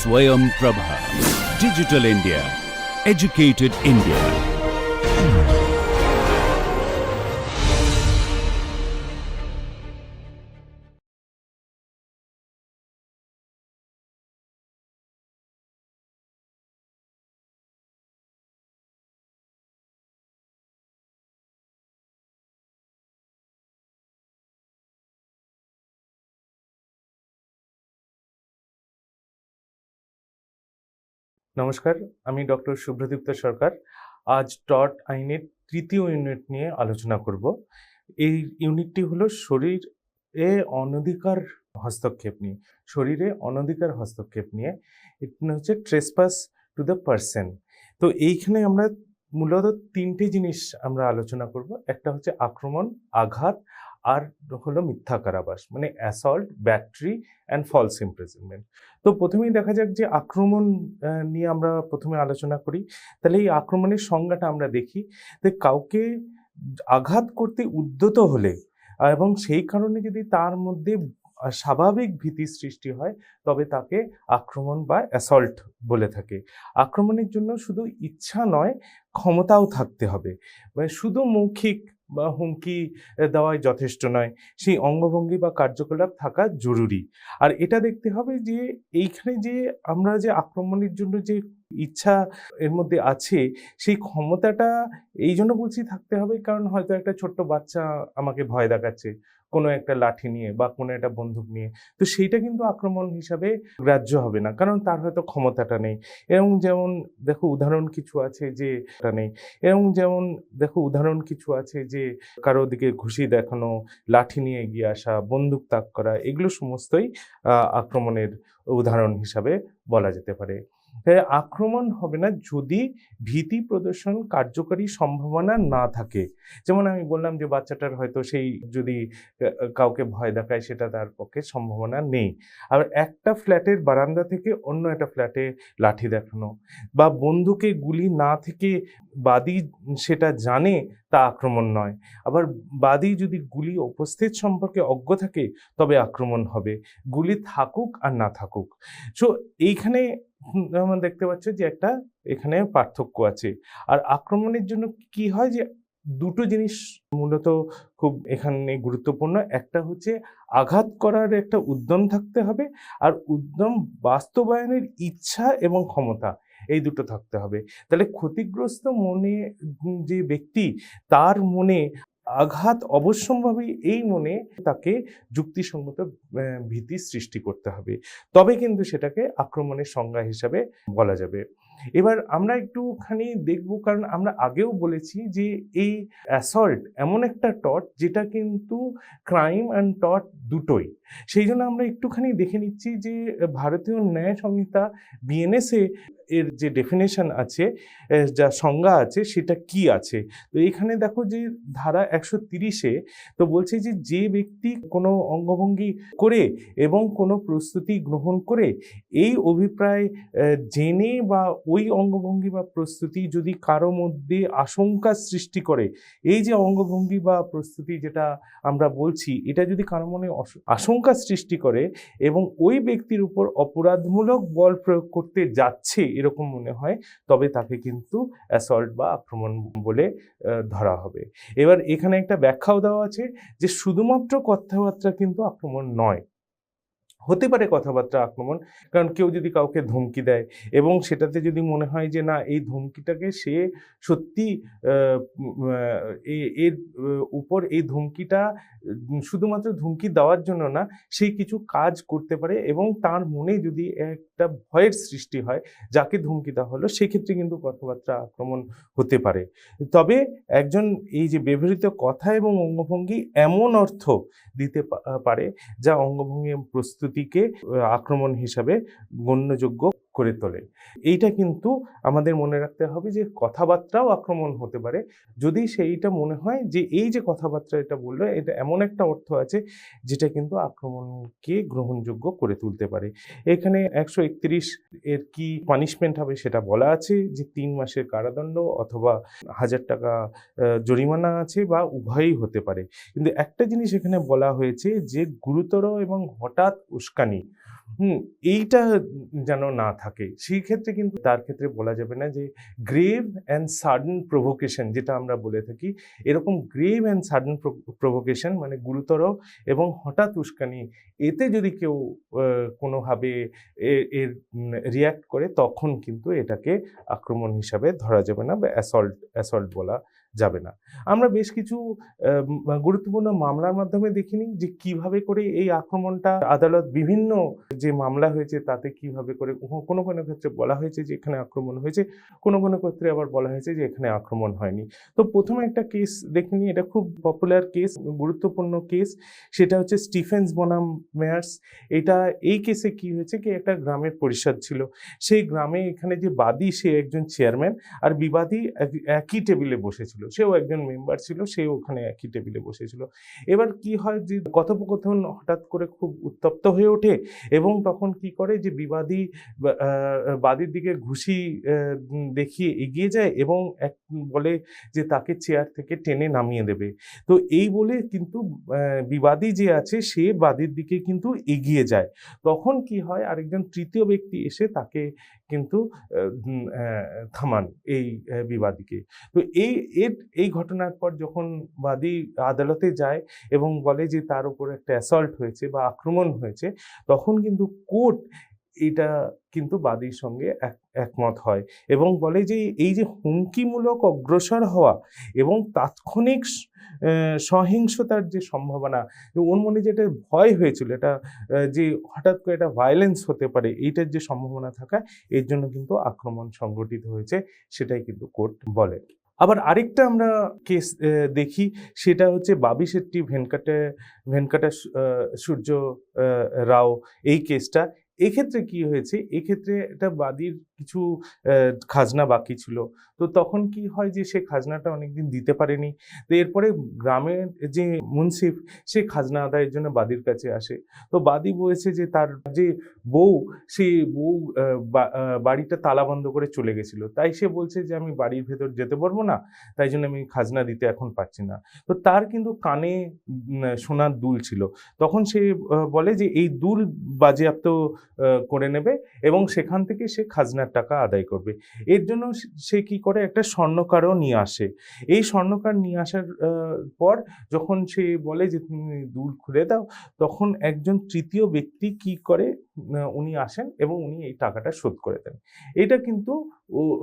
Swayam Prabha. Digital India. Educated India. নমস্কার, আমি doctor শুভ্রদীপ্ত সরকার। আজ টট আইনের তৃতীয় ইউনিট নিয়ে আলোচনা করব। এই ইউনিটটি হলো শরীরে অনধিকার হস্তক্ষেপ নিয়ে। শরীরে অনধিকার হস্তক্ষেপ নিয়ে এটা হচ্ছে ট্রেসপাস টু দ্য পারসন। তো এইখানে আমরা মূলত তিনটে জিনিস আমরা আলোচনা করব। একটা হচ্ছে আক্রমণ, আঘাত, আর হলো মিথ্যা কারাবাস, মানে assault, battery and false imprisonment. তো প্রথমেই দেখা যাক যে আক্রমণ নিয়ে আমরা প্রথমে আলোচনা করি। তাহলে এই আক্রমণের সংজ্ঞাটা আমরা দেখি যে কাউকে আঘাত করতে উদ্যত হলে এবং সেই কারণে যদি তার মধ্যে স্বাভাবিক ভীতির সৃষ্টি হয়, তবে তাকে আক্রমণ বা অ্যাসল্ট বলে থাকে। আক্রমণের জন্য শুধু ইচ্ছা নয়, ক্ষমতাও থাকতে হবে। মানে শুধু মৌখিক বা হুমকি দেওয়াই যথেষ্ট নয়, সেই অঙ্গভঙ্গি বা কার্যকলাপ থাকা জরুরি। আর এটা দেখতে হবে যে এইখানে যে আমরা যে আক্রমণের জন্য যে ইচ্ছা এর মধ্যে আছে, সেই ক্ষমতাটা এই জন্য বলছি থাকতে হবে, কারণ হয়তো একটা ছোট্ট বাচ্চা আমাকে ভয় দেখাচ্ছে কোনো একটা লাঠি নিয়ে বা কোনো একটা বন্দুক নিয়ে, তো সেইটা কিন্তু আক্রমণ হিসাবে গ্রাহ্য হবে না, কারণ তার হয়তো ক্ষমতাটা নেই। এরকম যেমন দেখো উদাহরণ কিছু আছে যে এটা নেই। এরকম যেমন দেখো উদাহরণ কিছু আছে যে কারো দিকে ঘুষি দেখানো, লাঠি নিয়ে এগিয়ে আসা, বন্দুক তাক করা, এগুলো সমস্তই আক্রমণের উদাহরণ হিসাবে বলা যেতে পারে। আক্রমণ হবে না যদি ভীতি প্রদর্শন কার্যকরী সম্ভাবনা না থাকে। যেমন আমি বললাম যে বাচ্চাটার হয়তো সেই যদি কাউকে ভয় দেখায়, সেটা তার পক্ষে সম্ভাবনা নেই। আবার একটা ফ্ল্যাটের বারান্দা থেকে অন্য একটা ফ্ল্যাটে লাঠি দেখানো, বা বন্দুকে গুলি না থেকে বাদী সেটা জানে, তা আক্রমণ নয়। আবার বাদী যদি গুলি উপস্থিত সম্পর্কে অজ্ঞ থাকে, তবে আক্রমণ হবে, গুলি থাকুক আর না থাকুক। সো এইখানে আমরা দেখতে পাচ্ছি যে একটা এখানে পার্থক্য আছে। আর আক্রমণের জন্য কি হয় যে দুটো জিনিস মূলত খুব এখানে গুরুত্বপূর্ণ। একটা হচ্ছে আঘাত করার একটা উদ্যম থাকতে হবে, আর উদ্যম বাস্তবায়নের ইচ্ছা এবং ক্ষমতা, এই দুটো থাকতে হবে। তাহলে ক্ষতিগ্রস্ত মনে যে ব্যক্তি, তার মনে আঘাত অবশ্যম্ভাবী, এই মনে তাকে যুক্তিসঙ্গত ভীতি সৃষ্টি করতে হবে, তবে কিন্তু সেটাকে আক্রমণের সংজ্ঞা হিসাবে বলা যাবে। এবার আমরা একটুখানি দেখব, কারণ আমরা আগেও বলেছি যে এই অ্যাসল্ট এমন একটা টর্চ যেটা কিন্তু ক্রাইম অ্যান্ড টর্চ দুটোই। সেই জন্য আমরা একটুখানি দেখে নিচ্ছি যে ভারতীয় ন্যায় সংহিতা বিএনএসএ এর যে ডেফিনেশন আছে, যা সংজ্ঞা আছে, সেটা কি আছে। তো এখানে দেখো যে ধারা 130-এ তো বলছে যে যে ব্যক্তি কোনো অঙ্গভঙ্গি করে এবং কোনো প্রস্তুতি গ্রহণ করে এই অভিপ্রায় জেনে বা ওই অঙ্গভঙ্গি বা প্রস্তুতি যদি কারো মধ্যে আশঙ্কা সৃষ্টি করে, এই যে অঙ্গভঙ্গি বা প্রস্তুতি যেটা আমরা বলছি, এটা যদি কারো মনে আশঙ্কা সৃষ্টি করে এবং ওই ব্যক্তির উপর অপরাধমূলক বল প্রয়োগ করতে যাচ্ছে এরকম মনে হয়, তবে তাকে কিন্তু অ্যাসল্ট বা আক্রমণ বলে ধরা হবে। এবার এখানে একটা ব্যাখ্যাও দেওয়া আছে যে শুধুমাত্র কথাবার্তা কিন্তু আক্রমণ নয়। হতে পারে কথাবার্তা আক্রমণ, কারণ কেউ যদি কাউকে ধমকি দেয় এবং সেটাতে যদি মনে হয় যে না, এই ধমকিটাকে সে সত্যি এর উপর এই ধমকিটা শুধুমাত্র ধমকি দেওয়ার জন্য না, সেই কিছু কাজ করতে পারে, এবং তার মনে যদি একটা ভয়ের সৃষ্টি হয় যাকে ধমকি দেওয়া হলো, সেক্ষেত্রে কিন্তু কথাবার্তা আক্রমণ হতে পারে। তবে একজন এই যে ব্যবহৃত কথা এবং অঙ্গভঙ্গি এমন অর্থ দিতে পারে যা অঙ্গভঙ্গি প্রস্তুতিকে আক্রমণ হিসাবে গণ্যযোগ্য করে তোলে। এইটা কিন্তু আমাদের মনে রাখতে হবে যে কথাবার্তাও আক্রমণ হতে পারে, যদি সেইটা মনে হয় যে এই যে কথাবার্তা এটা বললো, এটা এমন একটা অর্থ আছে যেটা কিন্তু আক্রমণকে গ্রহণযোগ্য করে তুলতে পারে। এখানে 131 এর কি পানিশমেন্ট হবে সেটা বলা আছে, যে 3 মাসের কারাদণ্ড অথবা 1000 টাকা জরিমানা আছে, বা উভয়ই হতে পারে। কিন্তু একটা জিনিস এখানে বলা হয়েছে যে গুরুতর এবং হঠাৎ উস্কানি এইটা যেন না থাকে। সেই ক্ষেত্রে কিন্তু তার ক্ষেত্রে বলা যাবে না যে গ্রেভ অ্যান্ড সাডেন প্রভোকেশন, যেটা আমরা বলে থাকি, এরকম গ্রেভ অ্যান্ড সাডেন প্রভোকেশন মানে গুরুতর এবং হঠাৎ উস্কানি, এতে যদি কেউ কোনোভাবে এর রিয়্যাক্ট করে, তখন কিন্তু এটাকে আক্রমণ হিসাবে ধরা যাবে না বা অ্যাসল্ট বলা যাবে না। আমরা বেশ কিছু গুরুত্বপূর্ণ মামলার মাধ্যমে দেখিনি যে কিভাবে করে এই আক্রমণটা আদালত বিভিন্ন যে মামলা হয়েছে তাতে কিভাবে করে কোনো কোনো ক্ষেত্রে বলা হয়েছে যে এখানে আক্রমণ হয়েছে, কোনো কোনো ক্ষেত্রে আবার বলা হয়েছে যে এখানে আক্রমণ হয়নি। তো প্রথমে একটা কেস দেখে নিই, এটা খুব পপুলার কেস, গুরুত্বপূর্ণ কেস, সেটা হচ্ছে স্টিফেন্স বনাম মেয়ার্স। এই কেসে কি হয়েছে কি একটা গ্রামের পরিষদ ছিল, সেই গ্রামে এখানে যে বাদী সে একজন চেয়ারম্যান আর বিবাদী একই টেবিলে বসেছিল, সেও একজন মেম্বার ছিল, সেও ওখানে একই টেবিলে বসেছিল। এবার কি হয় যে কথোপকথন হঠাৎ করে খুব উত্তপ্ত হয়ে ওঠে এবং তখন কি করে যে বিবাদী বাদীর দিকে ঘুষি দেখিয়ে এগিয়ে যায় এবং বলে যে তাকে চেয়ার থেকে টেনে নামিয়ে দেবে। তো এই বলে কিন্তু বিবাদী যে আছে সে বাদীর দিকে কিন্তু এগিয়ে যায়। তখন কি হয়, আরেকজন তৃতীয় ব্যক্তি এসে তাকে কিন্তু থামান এই বিবাদীকে। তো এই ঘটনার পর যখন বাদী আদালতে যায় এবং বলে যে তার উপর একটা অ্যাসল্ট হয়েছে বা আক্রমণ হয়েছে, তখন কিন্তু কোর্ট এটা কিন্তু বাদীর সঙ্গে একমত হয় এবং বলে যে এই যে হুমকিমূলক অগ্রসর হওয়া এবং তাৎক্ষণিক সহিংসতার যে সম্ভাবনা, ওর মনে যেটা ভয় হয়েছিল, এটা যে হঠাৎ করে এটা ভায়োলেন্স হতে পারে, এইটার যে সম্ভাবনা থাকা, এর জন্য কিন্তু আক্রমণ সংঘটিত হয়েছে, সেটাই কিন্তু কোর্ট বলে। আবার আরেকটা আমরা কেস দেখি, সেটা হচ্ছে বাবি শেট্টি ভেনকাটা সূর্য রাও, এই কেসটা। এক্ষেত্রে কি হয়েছে, এক্ষেত্রে একটা বাদীর কিছু খাজনা বাকি ছিল, তো তখন কি হয় যে সে খাজনাটা অনেকদিন দিতে পারেনি। তো এরপরে গ্রামের যে মুন্সিফ, সে খাজনা আদায়ের জন্য বাদীর কাছে আসে। তো বাদী বলেছে যে তার যে বউ, সেই বউ বাড়িটা তালা বন্ধ করে চলে গেছিল, তাই সে বলছে যে আমি বাড়ির ভেতর যেতে পারবো না, তাই জন্য আমি খাজনা দিতে এখন পারছি না। তো তার কিন্তু কানে সোনার দুল ছিল, তখন সে বলে যে এই দুল বাজেয়াপ্ত করে নেবে এবং সেখান থেকে সে খাজনার টাকা আদায় করবে। এর জন্য সে কি করে, একটা স্বর্ণকারও নিয়ে আসে। এই স্বর্ণকার নিয়ে আসার পর যখন সে বলে যে তুমি দুল খুলে দাও, তখন একজন তৃতীয় ব্যক্তি কি করে, উনি আসেন এবং উনি এই টাকাটা শোধ করে দেন। এটা কিন্তু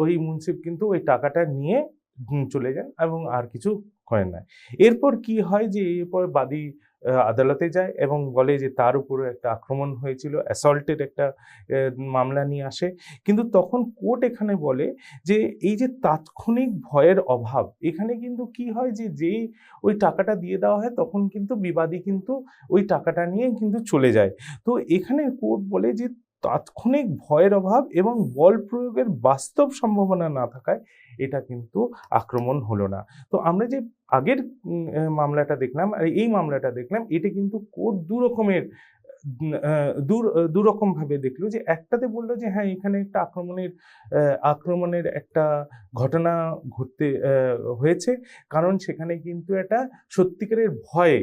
ওই মুন্সিফ কিন্তু ওই টাকাটা নিয়ে চলে যান এবং আর কিছু করেন না। এরপর কি হয় যে এরপর বাদী আদালতে যায় এবং বলে যে তার উপরে একটা আক্রমণ হয়েছিল, অ্যাসল্টের একটা মামলা নিয়ে আসে। কিন্তু তখন কোর্ট এখানে বলে যে এই যে তাৎক্ষণিক ভয়ের অভাব, এখানে কিন্তু কি হয় যে যেই ওই টাকাটা দিয়ে দেওয়া হয়, তখন কিন্তু বিবাদী কিন্তু ওই টাকাটা নিয়ে কিন্তু চলে যায়। তো এখানে কোর্ট বলে যে তাৎক্ষণিক ভয়ের অভাব এবং বল প্রয়োগের বাস্তব সম্ভাবনা না থাকায় এটা কিন্তু আক্রমণ হলো না। তো আমরা যে আগের মামলাটা দেখলাম আর এই মামলাটা দেখলাম, এটা কিন্তু কোর্ট দুরকম ভাবে দেখলো। যে একটাতে বললো যে হ্যাঁ, এখানে একটা আক্রমণের একটা ঘটনা ঘটতে হয়েছে, কারণ সেখানে কিন্তু একটা সত্যিকারের ভয়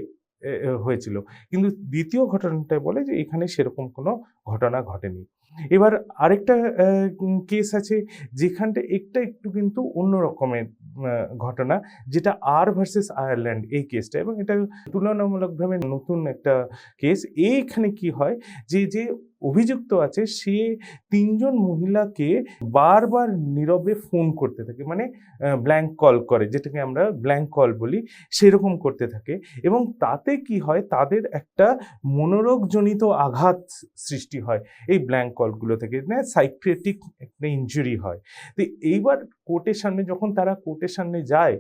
হয়েছিল। কিন্তু দ্বিতীয় ঘটনাটায় বলে যে এখানে সেরকম কোনো ঘটনা ঘটেনি। এবার আরেকটা কেস আছে যেখানটা একটু কিন্তু অন্য রকমের ঘটনা, যেটা আর ভার্সেস আয়ারল্যান্ড, এই কেসটা, এবং এটা তুলনামূলকভাবে নতুন একটা কেস। এইখানে কি হয় যে অভিযুক্ত আছে সে ৩ জন মহিলাকে বারবার নীরবে ফোন করতে থাকে, মানে ব্ল্যাঙ্ক কল করে, যেটাকে আমরা ব্ল্যাঙ্ক কল বলি, সেরকম করতে থাকে এবং তাতে কি হয়, তাদের একটা মনোরোগজনিত আঘাত সৃষ্টি হয় এই ব্ল্যাঙ্ক কলগুলো থেকে, সাইকিয়াট্রিক একটা ইনজুরি হয়। তো এইবার তারা কোর্টের সামনে যায়,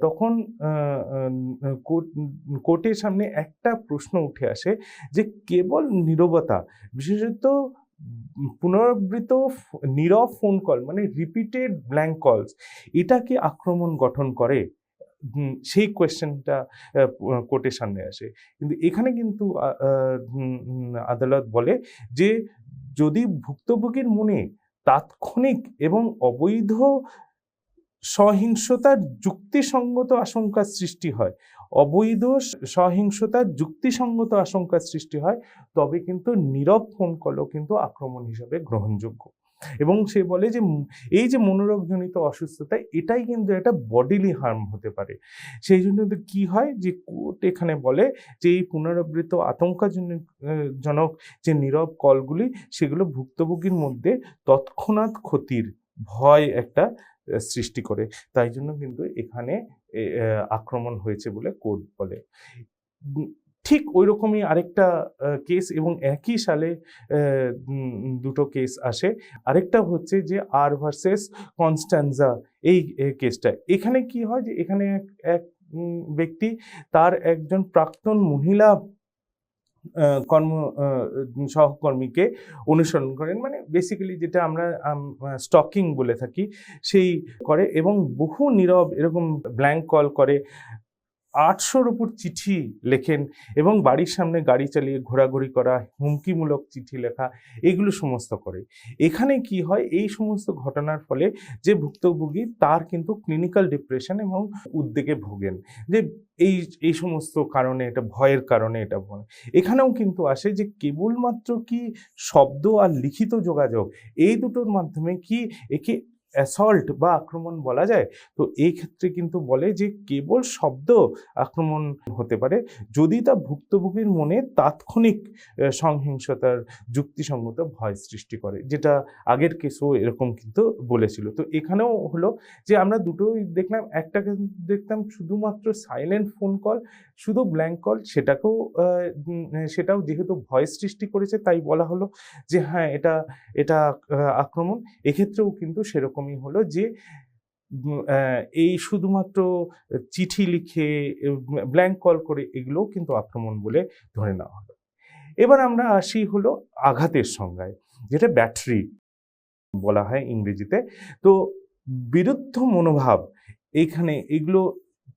তখন কোর্টের সামনে একটা প্রশ্ন উঠে আসে যে কেবল নীরবতা, বিশেষত পুনরাবৃত্ত নীরব ফোন কল, মানে রিপিটেড ব্ল্যাঙ্ক কলস, এটা কি আক্রমণ গঠন করে? সেই কোয়েশ্চেনটা কোর্টের সামনে আসে। কিন্তু এখানে কিন্তু আদালত বলে যে যদি ভুক্তভোগীর মনে তাৎক্ষণিক এবং অবৈধ সহিংসতার যুক্তিসঙ্গত আশঙ্কার সৃষ্টি হয়, অবৈধ সহিংসতার যুক্তিসঙ্গত আশঙ্কার সৃষ্টি হয়, তবে কিন্তু নীরব ফোন কলও কিন্তু আক্রমণ হিসাবে গ্রহণযোগ্য। এবং সে বলে যে এই যে মনোরোগজনিত অসুস্থতা, এটাই কিন্তু একটা বডিলি হার্ম হতে পারে। সেই জন্য কি হয় যে কোর্ট এখানে বলে যে এই পুনরাবৃত্ত আতঙ্কজনক জনক যে নীরব কলগুলি, সেগুলো ভুক্তভোগীর মধ্যে তৎক্ষণাৎ ক্ষতির ভয় একটা সৃষ্টি করে। তাই জন্য কিন্তু এখানে আক্রমণ হয়েছে বলে কোর্ট বলে। ঠিক ওই রকমই আরেকটা কেস, এবং একই সালে দুটো কেস আসে। আরেকটা হচ্ছে যে আর ভার্সেস কনস্ট্যান্জা, এই কেসটা। এখানে কি হয় যে এখানে এক ব্যক্তি তার একজন প্রাক্তন মহিলা সহকর্মীকে অনুসরণ করেন, মানে বেসিক্যালি যেটা আমরা স্টকিং বলে থাকি, সেই করে, এবং বহু নীরব এরকম ব্ল্যাঙ্ক কল করে, 800-র উপর চিঠি লেখেন, এবং বাড়ির সামনে গাড়ি চালিয়ে ঘোরাঘুরি করা, হুমকিমূলক চিঠি লেখা, এগুলো সমস্ত করে। এখানে কি হয়, এই সমস্ত ঘটনার ফলে যে ভুক্তভোগী, তার কিন্তু ক্লিনিক্যাল ডিপ্রেশন এবং উদ্বেগে ভোগেন, যে এই সমস্ত কারণে, এটা ভয়ের কারণে এটা ভয়। এখানেও কিন্তু আসে যে কেবলমাত্র কি শব্দ আর লিখিত যোগাযোগ, এই দুটোর মাধ্যমে কি একে অ্যাসল্ট বা আক্রমণ বলা যায়? তো এই ক্ষেত্রে কিন্তু বলে যে কেবল শব্দ আক্রমণ হতে পারে যদি তা ভুক্তভোগীর মনে তাৎক্ষণিক সহিংসতার যুক্তিসঙ্গত ভয় সৃষ্টি করে, যেটা আগের কেসও এরকম কিন্তু বলেছিল। তো এখানেও হলো যে আমরা দুটোই দেখলাম, একটা দেখতাম শুধুমাত্র সাইলেন্ট ফোন কল, শুধু ব্ল্যাঙ্ক কল, সেটাও যেহেতু ভয় সৃষ্টি করেছে, তাই বলা হলো যে হ্যাঁ, এটা আক্রমণ। এক্ষেত্রেও কিন্তু সেরকমই হলো যে এই শুধুমাত্র চিঠি লিখে, ব্ল্যাঙ্ক কল করে, এগুলোও কিন্তু আক্রমণ বলে ধরে নেওয়া হলো। এবার আমরা আসি হলো আঘাতের সংজ্ঞায়, যেটা ব্যাটারি বলা হয় ইংরেজিতে। তো বিরুদ্ধ মনোভাব, এখানে এগুলো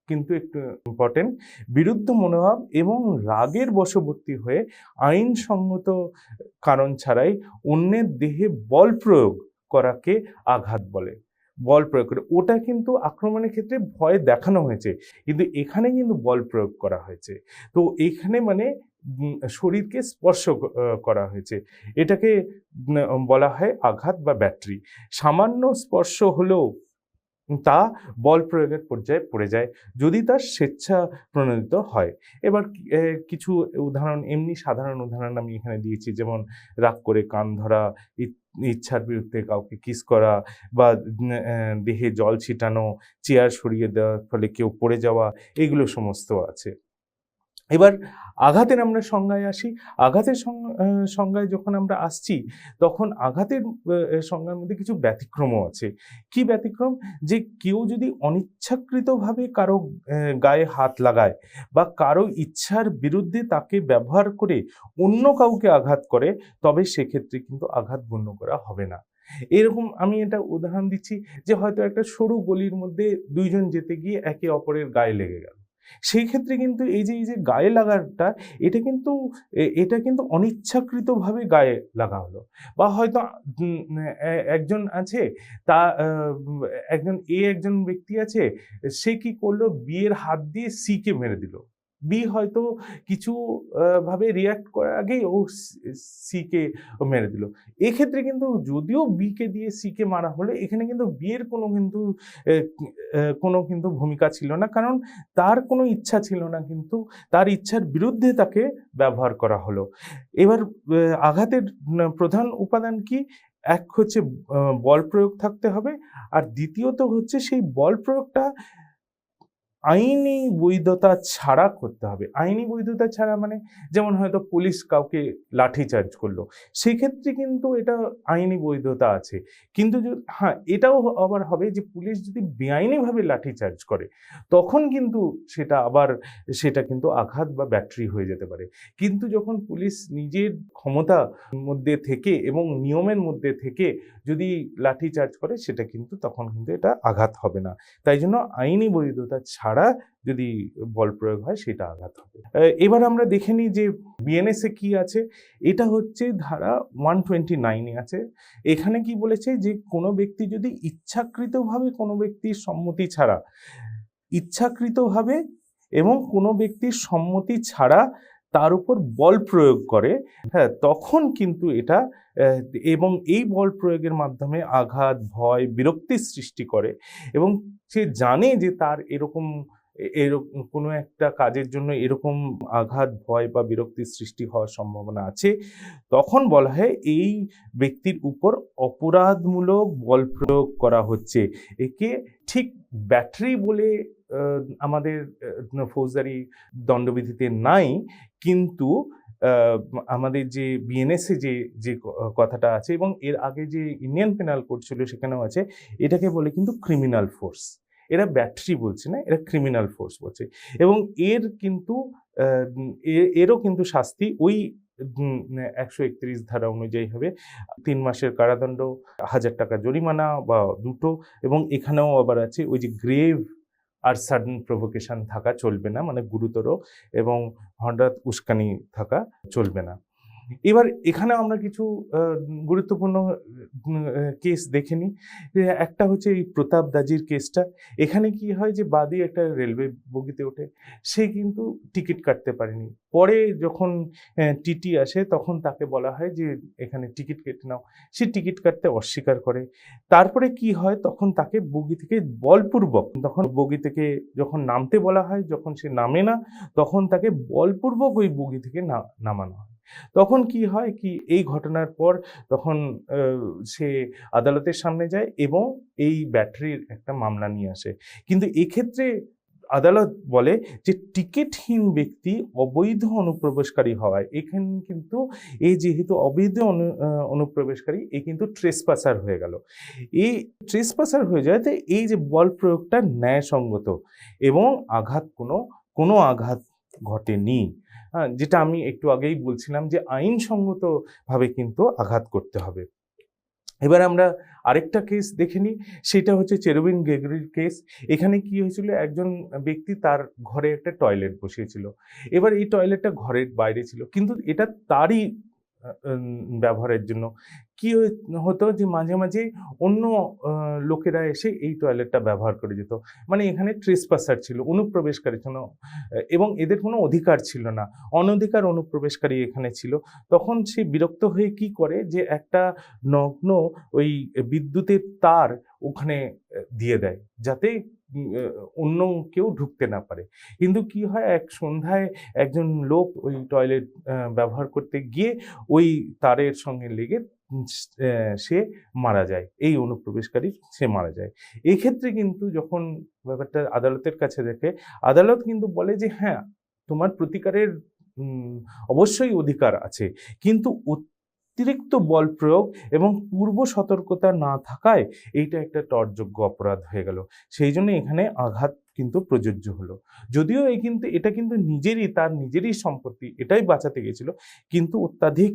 কিন্তু একটু ইম্পর্টেন্ট। বিরুদ্ধ মনোভাব এবং রাগের বশবর্তী হয়ে আইনসঙ্গত কারণ ছাড়াই অন্যের দেহে বল প্রয়োগ করাকে আঘাত বলে। বল প্রয়োগ করে, ওটা কিন্তু আক্রমণের ক্ষেত্রে ভয় দেখানো হয়েছে, কিন্তু এখানে কিন্তু বল প্রয়োগ করা হয়েছে। তো এখানে মানে শরীরকে স্পর্শ করা হয়েছে, এটাকে বলা হয় আঘাত বা ব্যাটারি। সামান্য স্পর্শ হলেও তা বল প্রয়োগের পর্যায়ে পড়ে যায় যদি তার স্বেচ্ছা প্রণোদিত হয়। এবার কিছু উদাহরণ, এমনি সাধারণ উদাহরণ আমি এখানে দিয়েছি, যেমন রাগ করে কান ধরা, ইচ্ছার বিরুদ্ধে কাউকে কিস করা, বা দেহে জল ছিটানো, চেয়ার সরিয়ে দেওয়ার ফলে কেউ পড়ে যাওয়া, এগুলো সমস্ত আছে। এবার আঘাতের আমরা সংজ্ঞায় আসি। আঘাতের সংজ্ঞায় যখন আমরা আসছি, তখন আঘাতের সংজ্ঞার মধ্যে কিছু ব্যতিক্রমও আছে। কি ব্যতিক্রম? যে কেউ যদি অনিচ্ছাকৃতভাবে কারো গায়ে হাত লাগায়, বা কারো ইচ্ছার বিরুদ্ধে তাকে ব্যবহার করে অন্য কাউকে আঘাত করে, তবে সেক্ষেত্রে কিন্তু আঘাত গণ্য করা হবে না। এরকম আমি এটা উদাহরণ দিচ্ছি, যে হয়তো একটা সরু গলির মধ্যে দুইজন যেতে গিয়ে একে অপরের গায়ে লেগে গেল। সেই ক্ষেত্রে কিন্তু এই যে গায়ে লাগাটা, এটা কিন্তু অনিচ্ছাকৃতভাবে গায়ে লাগা হলো। বা হয়তো একজন আছে, তা একজন ব্যক্তি আছে, সে কি করলো, বিয়ের হাত দিয়ে সি কে মেরে দিল। বি হয়তো কিছু ভাবে রিয়াক্ট করার আগেই ও সি কে মেরে দিল। এক্ষেত্রে কিন্তু যদিও বি কে দিয়ে সি কে মারা হলো, এখানে কিন্তু বিয়ের কোনো কিন্তু ভূমিকা ছিল না, কারণ তার কোনো ইচ্ছা ছিল না, কিন্তু তার ইচ্ছার বিরুদ্ধে তাকে ব্যবহার করা হলো। এবার আঘাতের প্রধান উপাদান কি? এক হচ্ছে বল প্রয়োগ থাকতে হবে, আর দ্বিতীয়ত হচ্ছে সেই বল প্রয়োগটা আইনি বৈধতা ছাড়া করতে হবে। আইনি বৈধতা ছাড়া মানে, যেমন হয়তো পুলিশ কাউকে লাঠিচার্জ করলো, সেক্ষেত্রে কিন্তু এটা আইনি বৈধতা আছে। কিন্তু হ্যাঁ, এটাও আবার হবে যে পুলিশ যদি বেআইনিভাবে লাঠিচার্জ করে, তখন কিন্তু সেটা কিন্তু আঘাত বা ব্যাটারি হয়ে যেতে পারে। কিন্তু যখন পুলিশ নিজের ক্ষমতার মধ্যে থেকে এবং নিয়মের মধ্যে থেকে যদি লাঠিচার্জ করে, সেটা কিন্তু তখন কিন্তু এটা আঘাত হবে না। তাই জন্য আইনি বৈধতা ছাড়া যদি বল প্রয়োগ হয়, সেটা আঘাত হবে। এবার আমরা দেখে নিই যে বিএনএস এ কি আছে। এটা হচ্ছে ধারা 129 আছে। এখানে কি বলেছে, যে কোনো ব্যক্তি যদি ইচ্ছাকৃতভাবে কোনো ব্যক্তির সম্মতি ছাড়া ইচ্ছাকৃতভাবে এবং কোনো ব্যক্তির সম্মতি ছাড়া তার উপর বল প্রয়োগ করে, হ্যাঁ, তখন কিন্তু এটা এবং এই বল প্রয়োগের মাধ্যমে আঘাত, ভয়, বিরক্তির সৃষ্টি করে এবং সে জানে যে তার এরকম কোনো একটা কাজের জন্য এরকম আঘাত, ভয় বা বিরক্তির সৃষ্টি হওয়ার সম্ভাবনা আছে, তখন বলা হয় এই ব্যক্তির উপর অপরাধমূলক বল প্রয়োগ করা হচ্ছে। একে ঠিক ব্যাটারি বলে আমাদের ফৌজদারি দণ্ডবিধিতে নাই, কিন্তু আমাদের যে বিএনএসে যে কথাটা আছে এবং এর আগে যে ইন্ডিয়ান পেনাল কোড ছিল সেখানেও আছে, এটাকে বলে কিন্তু ক্রিমিনাল ফোর্স। এরা ব্যাটারি বলছে না, এরা ক্রিমিনাল ফোর্স বলছে এবং এরও কিন্তু শাস্তি ওই 131 ধারা অনুযায়ী হবে। 3 মাসের কারাদণ্ড, 1000 টাকা জরিমানা বা দুটো, এবং এখানেও আবার আছে ওই যে গ্রেভ আর সাডেন প্রভোকেশন থাকা চলবে না, মানে গুরুতর এবং হঠাৎ উস্কানি থাকা চলবে না। এবার এখানে আমরা কিছু গুরুত্বপূর্ণ কেস দেখে নিই। একটা হচ্ছে এই প্রতাপ দাজির কেসটা। এখানে কি হয় যে বাদী একটা রেলওয়ে বগিতে ওঠে, সে কিন্তু টিকিট কাটতে পারেনি। পরে যখন টিটি আসে তখন তাকে বলা হয় যে এখানে টিকিট কেটে নাও, সে টিকিট কাটতে অস্বীকার করে। তারপরে কি হয়, তখন তাকে বগি থেকে বলপূর্বক, তখন বগি থেকে যখন নামতে বলা হয়, যখন সে নামে না, তখন তাকে বলপূর্বক ওই বগি থেকে নামানো হয়। তখন কি হয় কি, এই ঘটনার পর তখন সে আদালতের সামনে যায় এবং এই ব্যাটারির একটা মামলা নিয়ে আসে। কিন্তু এক্ষেত্রে আদালত বলে যে টিকিটহীন ব্যক্তি অবৈধ অনুপ্রবেশকারী হওয়ায়, এখানে কিন্তু এই যেহেতু অবৈধ অনুপ্রবেশকারী, এ কিন্তু ট্রেসপাসার হয়ে গেল। এই ট্রেসপাসার হয়ে যায়, তো এই যে বল প্রয়োগটা ন্যায়সঙ্গত এবং কোনো আঘাত ঘটেনি। হ্যাঁ, যেটা আমি একটু আগেই বলছিলাম যে আইনসঙ্গতভাবে কিন্তু আঘাত করতে হবে। এবার আমরা আরেকটা কেস দেখে নিই, সেটা হচ্ছে চেরুবিন গ্রেগরির কেস। এখানে কি হয়েছিল, একজন ব্যক্তি তার ঘরে একটা টয়লেট বসিয়েছিল। এবার এই টয়লেটটা ঘরের বাইরে ছিল, কিন্তু এটা তারই ব্যবহারের জন্য। কি হতো যে মাঝে মাঝে অন্য লোকেরা এসে এই টয়লেটটা ব্যবহার করে যেত, মানে এখানে ট্রেসপাসার ছিল, অনুপ্রবেশকারী ছিল এবং এদের কোনো অধিকার ছিল না, অনধিকার অনুপ্রবেশকারী এখানে ছিল। তখন সে বিরক্ত হয়ে কি করে, যে একটা নগ্ন ওই বিদ্যুতের তার ওখানে দিয়ে দেয়, যাতে অন্য কেউ ঢুকতে না পারে। কিন্তু কি হয়, এক সন্ধ্যায় একজন লোক ওই টয়লেট ব্যবহার করতে গিয়ে ওই তারের সঙ্গে লেগে সে মারা যায়, এই অনুপ্রবেশকারী সে মারা যায়। এই ক্ষেত্রে কিন্তু যখন ব্যাপারটা আদালতের কাছে দেখে, আদালত কিন্তু বলে যে হ্যাঁ, তোমার প্রতিকারের অবশ্যই অধিকার আছে, কিন্তু অতিরিক্ত বল প্রয়োগ এবং পূর্ব সতর্কতা না থাকায় এইটা একটা টর্যোগ্য অপরাধ হয়ে গেল। সেই জন্য এখানে আঘাত কিন্তু প্রযোজ্য হলো। যদিও এটা কিন্তু তার নিজেরই সম্পত্তি, এটাই বাঁচাতে গেছিল, কিন্তু অত্যাধিক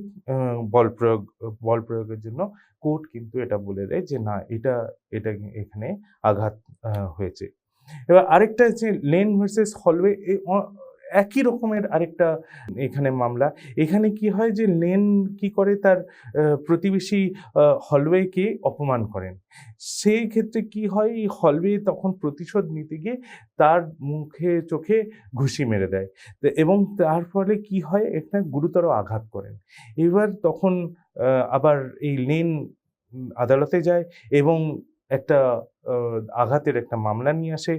বল প্রয়োগের জন্য কোর্ট কিন্তু এটা বলে দেয় যে না, এটা এখানে আঘাত হয়েছে। এবার আরেকটা হচ্ছে লেন ভার্সেস হলওয়ে, একই রকমের আরেকটা এখানে মামলা। এখানে কি হয় যে লেন কি করে, তার প্রতিবেশী হলওয়েকে অপমান করেন। সেই ক্ষেত্রে কি হয়, এই হলওয়ে তখন প্রতিশোধ নিতে গিয়ে তার মুখে চোখে ঘুষি মেরে দেয় এবং তার ফলে কি হয়, একটা গুরুতর আঘাত করেন। এবার তখন আবার এই লেন আদালতে যায় এবং একটা আঘাতের একটা মামলা নিয়ে আসে।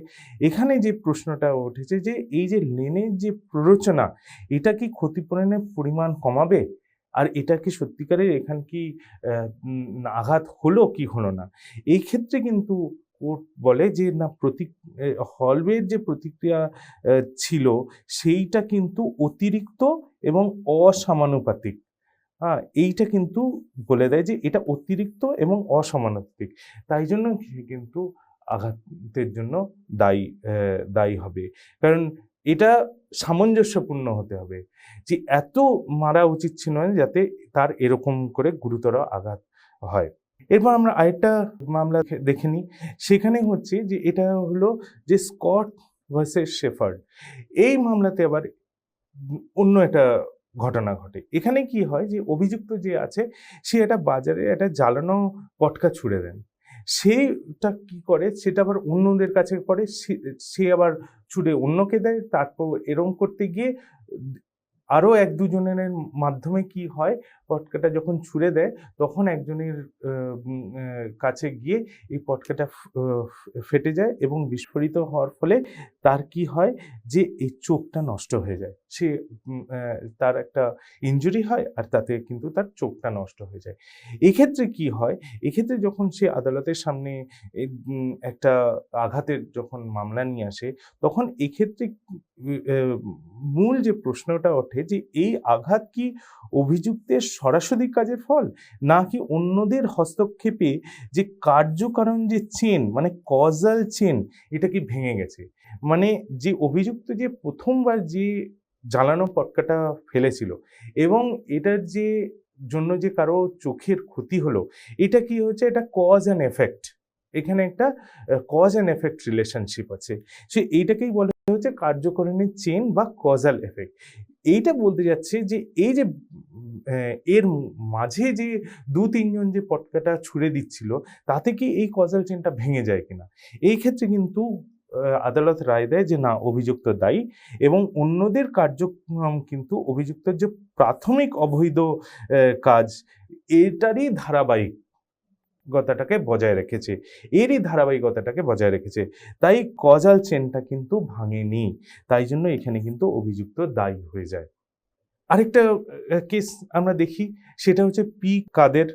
এখানে যে প্রশ্নটা উঠেছে যে এই যে লেনের যে প্ররোচনা, এটা কি ক্ষতিপূরণের পরিমাণ কমাবে, আর এটা কি সত্যিকারের এখানে কি আঘাত হলো কি হলো না। এই ক্ষেত্রে কিন্তু কোর্ট বলে যে না, হলওয়ের যে প্রতিক্রিয়া ছিল সেইটা কিন্তু অতিরিক্ত এবং অসমানুপাতিক। এইটা কিন্তু বলে দেয় যে এটা অতিরিক্ত এবং অসমানুপাতিক, তাই জন্য কিন্তু আঘাতের জন্য দায়ী হবে। কারণ এটা সামঞ্জস্যপূর্ণ হতে হবে, যে এত মারা উচিত ছিল না যাতে তার এরকম করে গুরুতর আঘাত হয়। এরপর আমরা আরেকটা মামলা দেখে নিই। সেখানে হচ্ছে যে এটা হলো যে স্কট ভার্সেস শেফার্ড। এই মামলাতে আবার অন্য একটা ঘটনা ঘটে। এখানে কি হয়, যে অভিযুক্ত যে আছে, সে একটা বাজারে একটা জ্বালানো পটকা ছুঁড়ে দেন। সেটা কি করে, সেটা আবার অন্যদের কাছে করে, সে আবার ছুড়ে অন্যকে দেয়। তারপর এরম করতে গিয়ে আরো এক দুজনের মাধ্যমে কি হয়, পটকাটা যখন ছুড়ে দেয় তখন একজনের কাছে গিয়ে এই পটকাটা ফেটে যায় এবং বিস্ফোরিত হওয়ার ফলে তার কি হয় যে এই চোখটা নষ্ট হয়ে যায়। সে তার একটা ইনজুরি হয় আর তাতে কিন্তু তার চোখটা নষ্ট হয়ে যায়। এক্ষেত্রে কি হয়, এক্ষেত্রে যখন সে আদালতের সামনে একটা আঘাতের যখন মামলা নিয়ে আসে, তখন এক্ষেত্রে মূল যে প্রশ্নটা ওঠে যে এই আঘাত কি অভিযুক্তের সরাসরি কাজের ফল, নাকি অন্যদের হস্তক্ষেপে যে কার্যকারণ যে চেন, মানে কজাল চেন, এটা কি ভেঙে গেছে? মানে যে অভিযুক্ত যে প্রথমবার যে জ্বালানো পটকাটা ফেলেছিল এবং এটার যে জন্য যে কারো চোখের ক্ষতি হলো, এটা কি হচ্ছে, এটা কজ অ্যান্ড এফেক্ট। এখানে একটা কজ অ্যান্ড এফেক্ট রিলেশনশিপ আছে। সে এইটাকেই বলে হচ্ছে কার্যকরণের চেন বা কজাল এফেক্ট। এইটা বলতে যাচ্ছে যে এই যে এর মাঝে যে দু তিনজন যে পটকাটা ছুড়ে দিচ্ছিল, তাতে কি এই কজাল চেনটা ভেঙে যায় কিনা। এই ক্ষেত্রে কিন্তু আদালত রায় দেয় যে না, অভিযুক্ত দায়ী এবং অন্যদের কার্যক্রম কিন্তু অভিযুক্তের যে প্রাথমিক অবৈধ কাজ, এটারই ধারাবাহিকতাটাকে বজায় রেখেছে, এরই ধারাবাহিকতাটাকে বজায় রেখেছে। তাই কজাল চেনটা কিন্তু ভাঙেনি, তাই জন্য এখানে কিন্তু অভিযুক্ত দায়ী হয়ে যায়। আরেকটা কেস আমরা দেখি, সেটা হচ্ছে পি কাদের।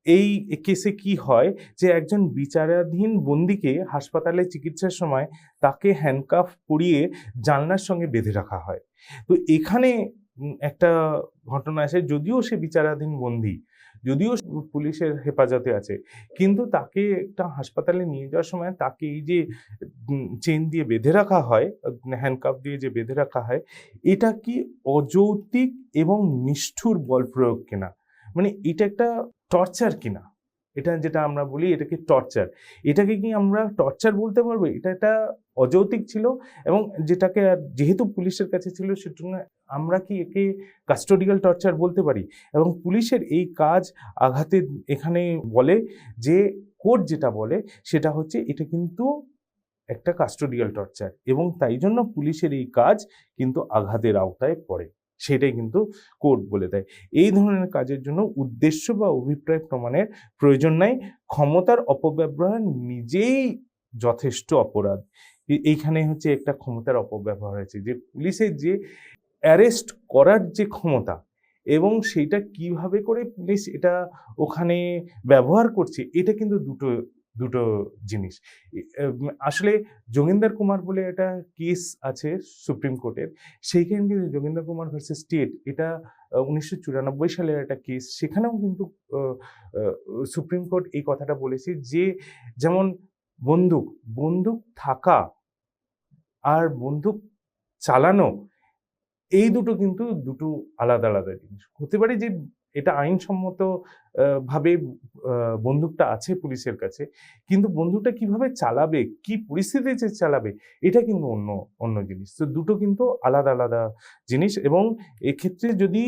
এই কেসে কি হয় যে একজন বিচারাধীন বন্দীকে হাসপাতালে চিকিৎসার সময় তাকে হ্যান্ডকাফ পরিয়ে জানলার সঙ্গে বেঁধে রাখা হয়। তো এখানে একটা ঘটনা আসে, যদিও সে বিচারাধীন বন্দী, যদিও পুলিশের হেফাজতে আছে, কিন্তু তাকে একটা হাসপাতালে নিয়ে যাওয়ার সময় তাকে এই যে চেন দিয়ে বেঁধে রাখা হয়, হ্যান্ডকাফ দিয়ে যে বেঁধে রাখা হয়, এটা কি অযৌক্তিক এবং নিষ্ঠুর বল প্রয়োগ কিনা, মানে এটা একটা টর্চার কিনা, এটা যেটা আমরা বলি এটাকে টর্চার, এটাকে কি আমরা টর্চার বলতে পারবো? এটা একটা অযৌক্তিক ছিল এবং যেটাকে যেহেতু পুলিশের কাছে ছিল, সেজন্য আমরা কি একে কাস্টোডিয়াল টর্চার বলতে পারি? এবং পুলিশের এই কাজ আঘাতের এখানে বলে যে, কোর্ট যেটা বলে সেটা হচ্ছে এটা কিন্তু একটা কাস্টোডিয়াল টর্চার এবং তাই জন্য পুলিশের এই কাজ কিন্তু আঘাতের আওতায় পড়ে, সেটাই কিন্তু কোর্ট বলে দেয়। এই ধরনের কাজের জন্য উদ্দেশ্য বা অভিপ্রায় প্রমাণের প্রয়োজন নাই, ক্ষমতার অপব্যবহার নিজেই যথেষ্ট অপরাধ। এইখানে হচ্ছে একটা ক্ষমতার অপব্যবহার হয়েছে, যে পুলিশের যে অ্যারেস্ট করার যে ক্ষমতা এবং সেইটা কিভাবে করে পুলিশ এটা ওখানে ব্যবহার করছে, এটা কিন্তু দুটো দুটো জিনিস। আসলে যোগেন্দর কুমার বলে একটা কেস আছে সুপ্রিম কোর্টের, সেইখানে কিন্তু যোগেন্দর কুমার ভার্সেস স্টেট, এটা 1994 সালের একটা কেস। সেখানেও কিন্তু সুপ্রিম কোর্ট এই কথাটা বলেছে যে, যেমন বন্দুক বন্দুক থাকা আর বন্দুক চালানো, এই দুটো কিন্তু দুটো আলাদা আলাদা জিনিস। হতে পারে যে এটা আইনসম্মত ভাবে বন্দুকটা আছে পুলিশের কাছে, কিন্তু বন্দুকটা কিভাবে চালাবে, কি পরিস্থিতিতে চালাবে, এটা কিন্তু অন্য অন্য জিনিস। তো দুটো কিন্তু আলাদা আলাদা জিনিস এবং এক্ষেত্রে যদি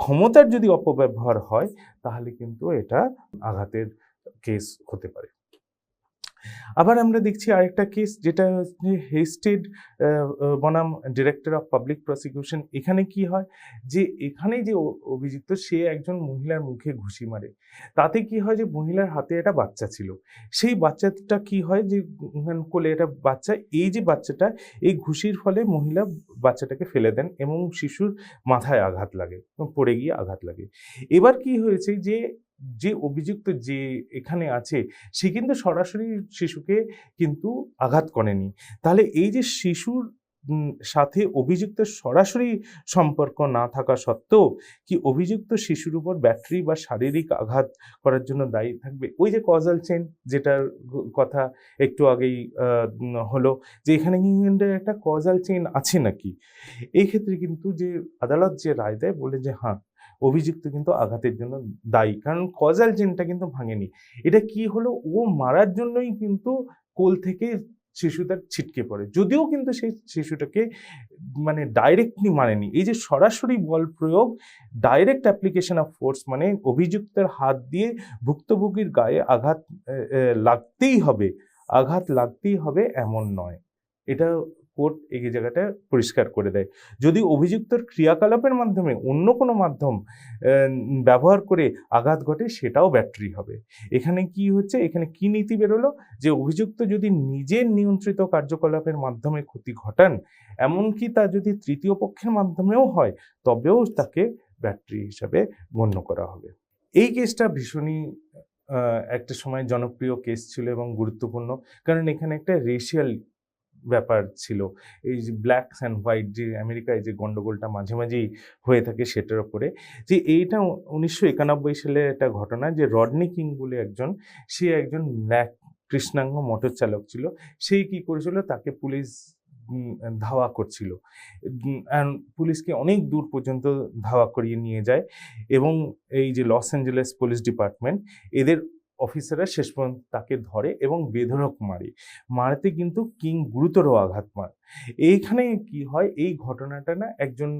ক্ষমতার যদি অপব্যবহার হয়, তাহলে কিন্তু এটা আঘাতের কেস হতে পারে। আবার আমরা দেখছি আরেকটা কেস, যেটা হচ্ছে হেস্টেড বনাম ডিরেক্টর অফ পাবলিক প্রসিকিউশন। এখানে কি হয় যে এখানে যে অভিযুক্ত, সে একজন মহিলার মুখে ঘুষি মারে। তাতে কি হয় যে মহিলার হাতে একটা বাচ্চা ছিল, সেই বাচ্চাটা কি হয় যে কোলে একটা বাচ্চা, এই যে বাচ্চাটা এই ঘুষির ফলে মহিলা বাচ্চাটাকে ফেলে দেন এবং শিশুর মাথায় আঘাত লাগে, পড়ে গিয়ে আঘাত লাগে। এবার কি হয়েছে যে যে অভিযুক্ত যে এখানে আছে, সে কিন্তু সরাসরি শিশুকে কিন্তু আঘাত করেনি। তাহলে এই যে শিশুর সাথে অভিযুক্তের সরাসরি সম্পর্ক না থাকা সত্ত্বেও কি অভিযুক্ত শিশুর উপর ব্যাটারি বা শারীরিক আঘাত করার জন্য দায়ী থাকবে? ওই যে কজাল চেন যেটার কথা একটু আগেই হলো, যে এখানে কিন্তু একটা কজাল চেন আছে নাকি। এই ক্ষেত্রে কিন্তু যে আদালত যে রায় দেয়, বলে যে হ্যাঁ, অভিযুক্ত কিন্তু আঘাতের জন্য দায়ী, কারণ কজাল চেনটা কিন্তু ভাঙেনি। এটা কি হলো, ও মারার জন্যই কিন্তু কোল থেকে শিশু তার ছিটকে পড়ে, যদিও কিন্তু সেই শিশুটাকে মানে ডাইরেক্টলি মারেনি। এই যে সরাসরি বল প্রয়োগ, ডাইরেক্ট অ্যাপ্লিকেশন অফ ফোর্স, মানে অভিযুক্তের হাত দিয়ে ভুক্তভোগীর গায়ে আঘাত লাগতেই হবে এমন নয়। এটা কোর্ট এই জায়গাটা পরিষ্কার করে দেয়। যদি অভিযুক্তর ক্রিয়াকলাপের মাধ্যমে অন্য কোনো মাধ্যম ব্যবহার করে আঘাত ঘটে, সেটাও ব্যাটারি হবে। এখানে কি হচ্ছে, এখানে কি নীতি বেরোলো, যে অভিযুক্ত যদি নিজের নিয়ন্ত্রিত কার্যকলাপের মাধ্যমে ক্ষতি ঘটান, এমনকি তা যদি তৃতীয় পক্ষের মাধ্যমেও হয়, তবেও তাকে ব্যাটারি হিসাবে গণ্য করা হবে। এই কেসটা ভীষণই একটা সময় জনপ্রিয় কেস ছিল এবং গুরুত্বপূর্ণ, কারণ এখানে একটা রেশিয়াল ব্যাপার ছিল। এই যে ব্ল্যাক অ্যান্ড হোয়াইট, যে আমেরিকায় যে গন্ডগোলটা মাঝে মাঝেই হয়ে থাকে, সেটার উপরে যে এইটা 1991 সালের একটা ঘটনা, যে রডনি কিং বলে সে একজন ব্ল্যাক কৃষ্ণাঙ্গ মোটর চালক ছিল। সেই কি করেছিল, তাকে পুলিশ ধাওয়া করছিল, পুলিশকে অনেক দূর পর্যন্ত ধাওয়া করিয়ে নিয়ে যায়, এবং এই যে লস অ্যাঞ্জেলেস পুলিশ ডিপার্টমেন্ট, এদের অফিসাররা শেষ পর্যন্ত তাকে ধরে এবং বেধড়ক মারতে কিন্তু কিং গুরুতর আঘাত পায়। এইখানে কি হয়, এই ঘটনাটা না একজন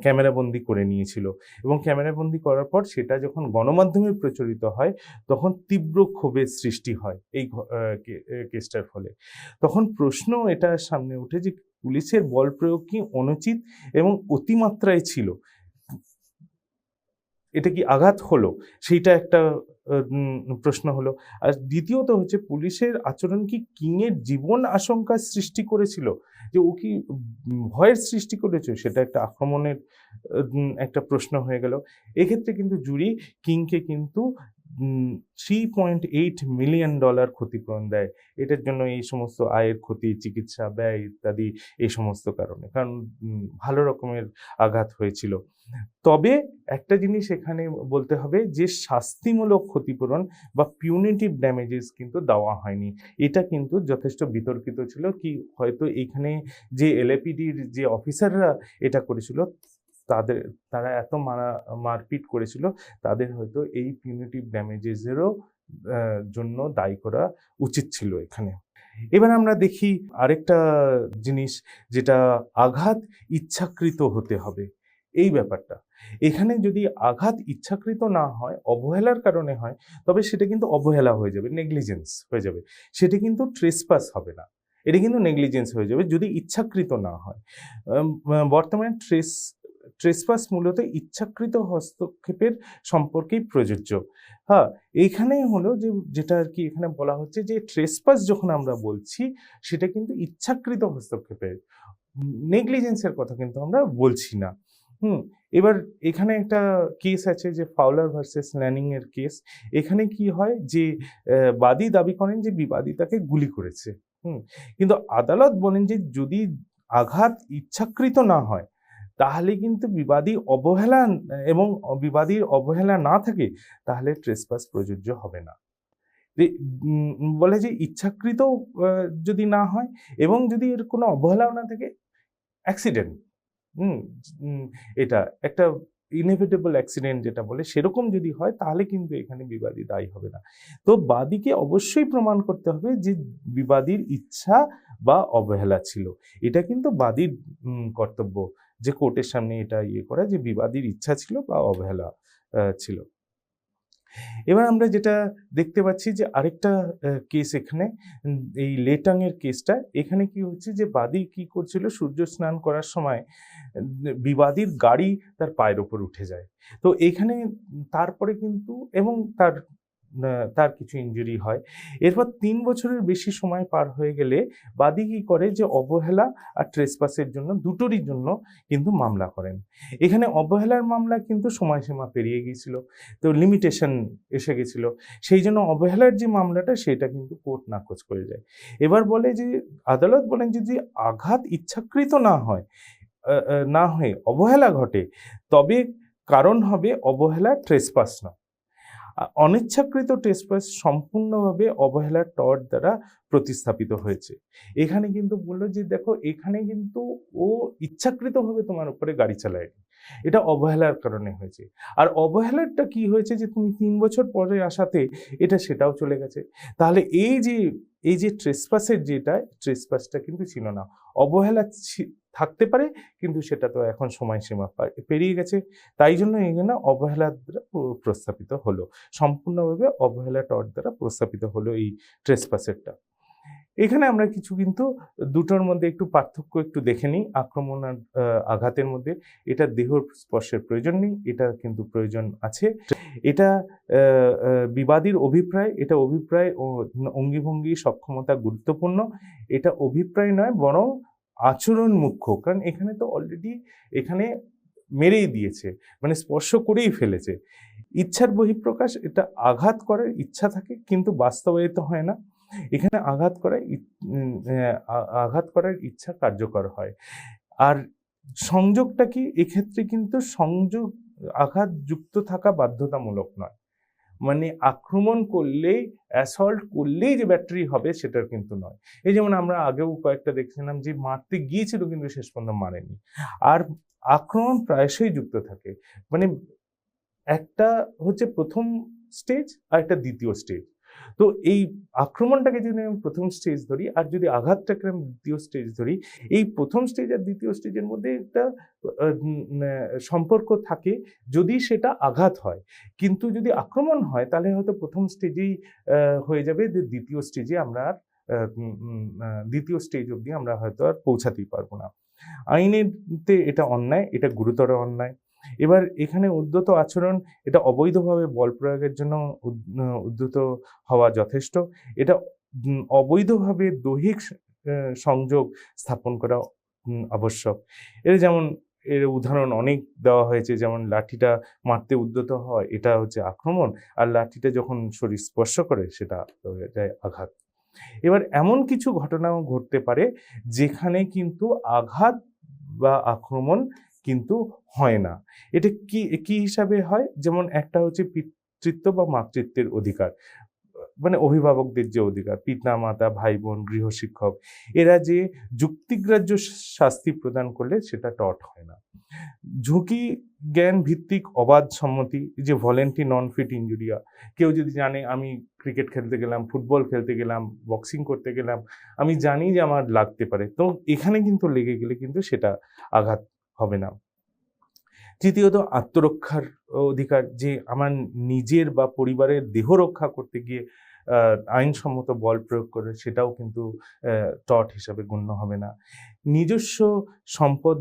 ক্যামেরাবন্দি করে নিয়েছিল, এবং ক্যামেরাবন্দি করার পর সেটা যখন গণমাধ্যমে প্রচারিত হয়, তখন তীব্র ক্ষোভের সৃষ্টি হয় এই কেসটার ফলে। তখন প্রশ্ন এটা সামনে ওঠে যে পুলিশের বল প্রয়োগ কি অনুচিত এবং অতিমাত্রায় ছিল, এটা কি আঘাত হলো, সেইটা একটা প্রশ্ন হলো। আর দ্বিতীয়ত হচ্ছে, পুলিশের আচরণ কি কিংয়ের জীবন আশঙ্কার সৃষ্টি করেছিল, যে ও কি ভয়ের সৃষ্টি করেছে, সেটা একটা আক্রমণের একটা প্রশ্ন হয়ে গেল। এক্ষেত্রে কিন্তু জুরি কিংকে কিন্তু $3.8 মিলিয়ন ক্ষতিপূরণ দেয়, এটার জন্য এই সমস্ত আয়ের ক্ষতি, চিকিৎসা ব্যয় ইত্যাদি, এই সমস্ত কারণে, কারণ ভালো রকমের আঘাত হয়েছিল। তবে একটা জিনিস এখানে বলতে হবে, যে শাস্তিমূলক ক্ষতিপূরণ বা পিউনিটিভ ড্যামেজেস কিন্তু দেওয়া হয়নি। এটা কিন্তু যথেষ্ট বিতর্কিত ছিল, কি হয়তো এখানে যে এলএপিডির যে অফিসাররা এটা করেছিল, তারা এত মারপিট করেছিল, তাদের হয়তো এই পিউনিটিভ ড্যামেজেসেরও জন্য দায়ী করা উচিত ছিল এখানে। এবার আমরা দেখি আরেকটা জিনিস, যেটা আঘাত ইচ্ছাকৃত হতে হবে, এই ব্যাপারটা। এখানে যদি আঘাত ইচ্ছাকৃত না হয়, অবহেলার কারণে হয়, তবে সেটা কিন্তু অবহেলা হয়ে যাবে, নেগলিজেন্স হয়ে যাবে, সেটা কিন্তু ট্রেসপাস হবে না, এটা কিন্তু নেগলিজেন্স হয়ে যাবে যদি ইচ্ছাকৃত না হয়। বর্তমানে ট্রেসপাস মূলত ইচ্ছাকৃত হস্তক্ষেপের সম্পর্কেই প্রযোজ্য। হ্যাঁ, এইখানে হলো যেটা আর কি এখানে বলা হচ্ছে, যে ট্রেসপাস যখন আমরা বলছি, সেটা কিন্তু ইচ্ছাকৃত হস্তক্ষেপের, নেগলিজেন্সের কথা কিন্তু আমরা বলছি না। এবার এখানে একটা কেস আছে, যে ফাউলার ভার্সেস ল্যানিং এর কেস। এখানে কি হয়, যে বাদী দাবি করেন যে বিবাদী তাকে গুলি করেছে, কিন্তু আদালত বলেন যে যদি আঘাত ইচ্ছাকৃত না হয়, তাহলে কিন্তু বিবাদীর অবহেলা না থাকে, তাহলে ট্রেসপাস প্রযোজ্য হবে না। বলে যে ইচ্ছাকৃত যদি না হয়, এবং যদি এর কোনো অবহেলাও না থাকে, অ্যাক্সিডেন্ট, এটা একটা ইনএভিটেবল অ্যাক্সিডেন্ট যেটা বলে, সেরকম যদি হয়, তাহলে কিন্তু এখানে বিবাদী দায়ী হবে না। তো বাদীকে অবশ্যই প্রমাণ করতে হবে যে বিবাদীর ইচ্ছা বা অবহেলা ছিল। এটা কিন্তু বাদীর কর্তব্য, যে কোর্টের সামনে এটা করা, যে বিবাদীর ইচ্ছা ছিল বা অবহেলা ছিল। এবার আমরা যেটা দেখতে পাচ্ছি, যে আরেকটা কেস এখানে, এই লেটাং এর কেসটা। এখানে কি হচ্ছে, যে বাদী কি করছিল, সূর্য স্নান করার সময় বিবাদীর গাড়ি তার পায়ের ওপর উঠে যায়। তো এখানে তারপরে কিন্তু, এবং তার কিছু ইনজুরি হয়। এরপর 3 বছরের বেশি সময় পার হয়ে গেলে বাদী কি করে, যে অবহেলা আর ট্রেসপাসের জন্য দুটোরই জন্য কিন্তু মামলা করেন। এখানে অবহেলার মামলা কিন্তু সময়সীমা পেরিয়ে গিয়েছিল, তো লিমিটেশন এসে গেছিল, সেই জন্য অবহেলার যে মামলাটা, সেটা কিন্তু কোর্ট নাকচ করে যায়। এবার বলে যে, আদালত বলেন যে যদি আঘাত ইচ্ছাকৃত না হয়ে অবহেলা ঘটে, তবে কারণ হবে অবহেলা, ট্রেসপাস না। অনিচ্ছাকৃত ট্রেসপাস সম্পূর্ণভাবে অবহেলার টর্ট দ্বারা প্রতিস্থাপিত হয়েছে। এখানে কিন্তু বললো যে দেখো, এখানে কিন্তু ও ইচ্ছাকৃতভাবে তোমার উপরে গাড়ি চালায়নি, এটা অবহেলার কারণে হয়েছে। আর অবহেলাটা কি হয়েছে যে তুমি ৩ বছর পরে আসাতে এটা সেটাও চলে গেছে। তাহলে এই যে ট্রেসপাসের ট্রেসপাসটা কিন্তু ছিল না। অবহেলা থাকতে পারে, কিন্তু সেটা তো এখন সময়সীমা পেরিয়ে গেছে। তাই জন্য এখানে অবহেলার দ্বারা প্রস্থাপিত হলো। সম্পূর্ণভাবে অবহেলা টর্চ দ্বারা প্রস্থাপিত হলো এই ট্রেসপাসেরটা। এখানে আমরা কিছু কিন্তু দুটোর মধ্যে একটু পার্থক্য একটু দেখে নিই। আক্রমণ আর আঘাতের মধ্যে এটা দেহ স্পর্শের প্রয়োজন নেই, এটা কিন্তু প্রয়োজন আছে। এটা বিবাদীর অভিপ্রায়, এটা অভিপ্রায় ও অঙ্গিভঙ্গি সক্ষমতা গুরুত্বপূর্ণ। এটা অভিপ্রায় নয়, বরং আচরণ মুখ্য। কারণ এখানে তো অলরেডি এখানে মেরেই দিয়েছে, মানে স্পর্শ করেই ফেলেছে। ইচ্ছার বহিঃপ্রকাশ, এটা আঘাত করার ইচ্ছা থাকে কিন্তু বাস্তবায়িত হয় না। এখানে আঘাত করার ইচ্ছা কার্যকর হয়। আর সংযোগটা কি, এক্ষেত্রে কিন্তু সংযোগ আঘাত যুক্ত থাকা বাধ্যতামূলক নয়। মানে আক্রমণ করলেই, অ্যাসল্ট করলেই যে ব্যাটারি হবে সেটার কিন্তু নয়। এই যেমন আমরা আগেও কয়েকটা দেখছিলাম যে মারতে গিয়েছিল কিন্তু শেষ পর্যন্ত মারেনি। আর আক্রমণ প্রায়শই যুক্ত থাকে, মানে একটা হচ্ছে প্রথম স্টেজ আর একটা দ্বিতীয় স্টেজ। তো এই আক্রমণটাকে যদি আমি প্রথম স্টেজ ধরি আর যদি আঘাতটাকে আমি দ্বিতীয় স্টেজ ধরি, এই প্রথম স্টেজ আর দ্বিতীয় স্টেজের মধ্যে একটা সম্পর্ক থাকে যদি সেটা আঘাত হয়। কিন্তু যদি আক্রমণ হয় তাহলে হয়তো প্রথম স্টেজেই হয়ে যাবে, যে দ্বিতীয় স্টেজে আমরা আর দ্বিতীয় স্টেজ অবধি আমরা হয়তো আর পৌঁছাতেই পারবো না। আইনেতে এটা অন্যায়, এটা গুরুতর অন্যায়। এবার এখানে উদ্যত আচরণ, এটা অবৈধভাবে বল প্রয়োগের জন্য উদ্যত হওয়া যথেষ্ট। এটা অবৈধভাবে দৈহিক সংযোগ স্থাপন করা আবশ্যক। এর উদাহরণ অনেক দেওয়া হয়েছে, যেমন লাঠিটা মারতে উদ্যত হয়, এটা হচ্ছে আক্রমণ, আর লাঠিটা যখন শরীর স্পর্শ করে সেটা হয়ে যায় আঘাত। এবার এমন কিছু ঘটনাও ঘটতে পারে যেখানে কিন্তু আঘাত বা আক্রমণ কিন্তু হয় না। এটা কি হিসাবে হয়? যেমন একটা হচ্ছে পিতৃত্ব বা মাতৃত্বের অধিকার, মানে অভিভাবকদের যে অধিকার, পিতা মাতা, ভাই বোন, গৃহশিক্ষক, এরা যে যুক্তিগ্রাহ্য শাস্তি প্রদান করলে সেটা টর্ট হয় না। ঝুঁকি জ্ঞান ভিত্তিক অবাধ সম্মতি, যে ভলেন্টি নন ফিট ইনজুরিয়া। কেউ যদি জানে আমি ক্রিকেট খেলতে গেলাম, ফুটবল খেলতে গেলাম, বক্সিং করতে গেলাম, আমি জানি যে আমার লাগতে পারে, তো এখানে কিন্তু লেগে গেলে কিন্তু সেটা আঘাত হবে না। তৃতীয়ত আত্মরক্ষার অধিকার, যে আমার নিজের বা পরিবারের দেহ রক্ষা করতে গিয়ে আইনসম্মত বল প্রয়োগ করে, সেটাও কিন্তু টর্ট হিসাবে গণ্য হবে না। নিজস্ব সম্পদ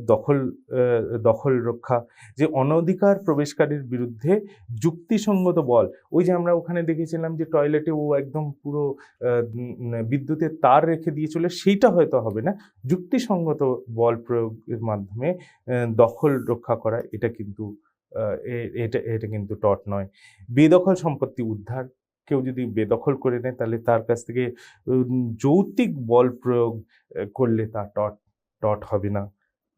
দখল রক্ষা, যে অনধিকার প্রবেশকারীর বিরুদ্ধে যুক্তিসঙ্গত বল, ওই যে আমরা ওখানে দেখেছিলাম যে টয়লেটে ও একদম পুরো বিদ্যুতের তার রেখে দিয়েছিল, সেইটা হয়তো হবে না। যুক্তিসঙ্গত বল প্রয়োগের মাধ্যমে দখল রক্ষা করা, এটা কিন্তু এটা কিন্তু টর্ট নয়। বেদখল সম্পত্তি উদ্ধার, কেউ যদি বেদখল করে নেয় তাহলে তার কাছ থেকে যৌক্তিক বল প্রয়োগ করলে তা টর্ট হবে না।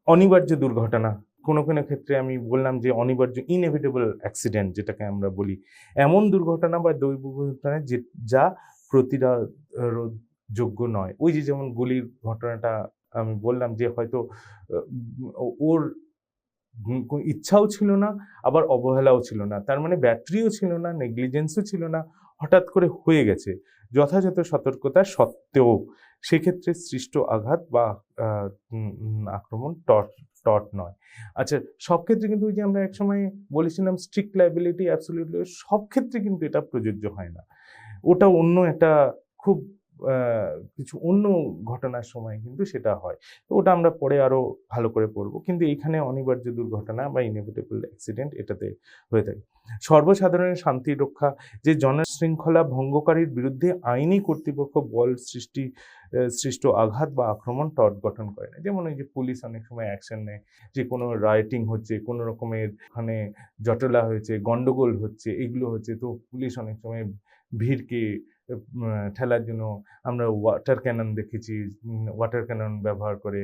অনিবার্য দুর্ঘটনা, কোনো ক্ষেত্রে আমি বললাম যে অনিবার্য ইনএভিটেবল অ্যাক্সিডেন্ট যেটাকে আমরা বলি, এমন দুর্ঘটনা বা দুর্ঘটনা যা প্রতিরোধযোগ্য নয়। ওই যে যেমন গুলির ঘটনাটা আমি বললাম, যে হয়তো ওর ইচ্ছাও ছিল না, আবার অবহেলাও ছিল না, তার মানে ব্যাটারিও ছিল না, নেগলিজেন্সও ছিল না, হঠাৎ করে হয়ে গেছে যথাযথ সতর্কতা সত্ত্বেও। সেক্ষেত্রে সৃষ্ট আঘাত বা আক্রমণ টর্ট নয়। আচ্ছা, সব ক্ষেত্রে কিন্তু ওই যে আমরা একসময় বলেছিলাম স্ট্রিক্ট লায়াবিলিটি, অ্যাবসলিউটলি সব ক্ষেত্রে কিন্তু এটা প্রযোজ্য হয় না। ওটা অন্য একটা খুব কিছু অন্য ঘটনার সময় কিন্তু সেটা হয়, তো ওটা আমরা পরে আরো ভালো করে পড়বো। কিন্তু এইখানে অনিবার্য দুর্ঘটনা বা ইনএভিটেবল অ্যাক্সিডেন্ট এটাতে হয়ে থাকে। সর্বসাধারণের শান্তি রক্ষা, যে জনশৃঙ্খলা ভঙ্গকারীর বিরুদ্ধে আইনি কর্তৃপক্ষ বল সৃষ্ট আঘাত বা আক্রমণ টর্ট গঠন করে না। যেমন ওই যে পুলিশ অনেক সময় অ্যাকশন নেয়, যে কোনো রাইটিং হচ্ছে, কোনো রকমের ওখানে জটলা হয়েছে, গন্ডগোল হচ্ছে, এগুলো হচ্ছে, তো পুলিশ অনেক সময় ভিড়কে ঠেলার জন্য আমরা ওয়াটার ক্যানন দেখেছি, ওয়াটার ক্যানন ব্যবহার করে,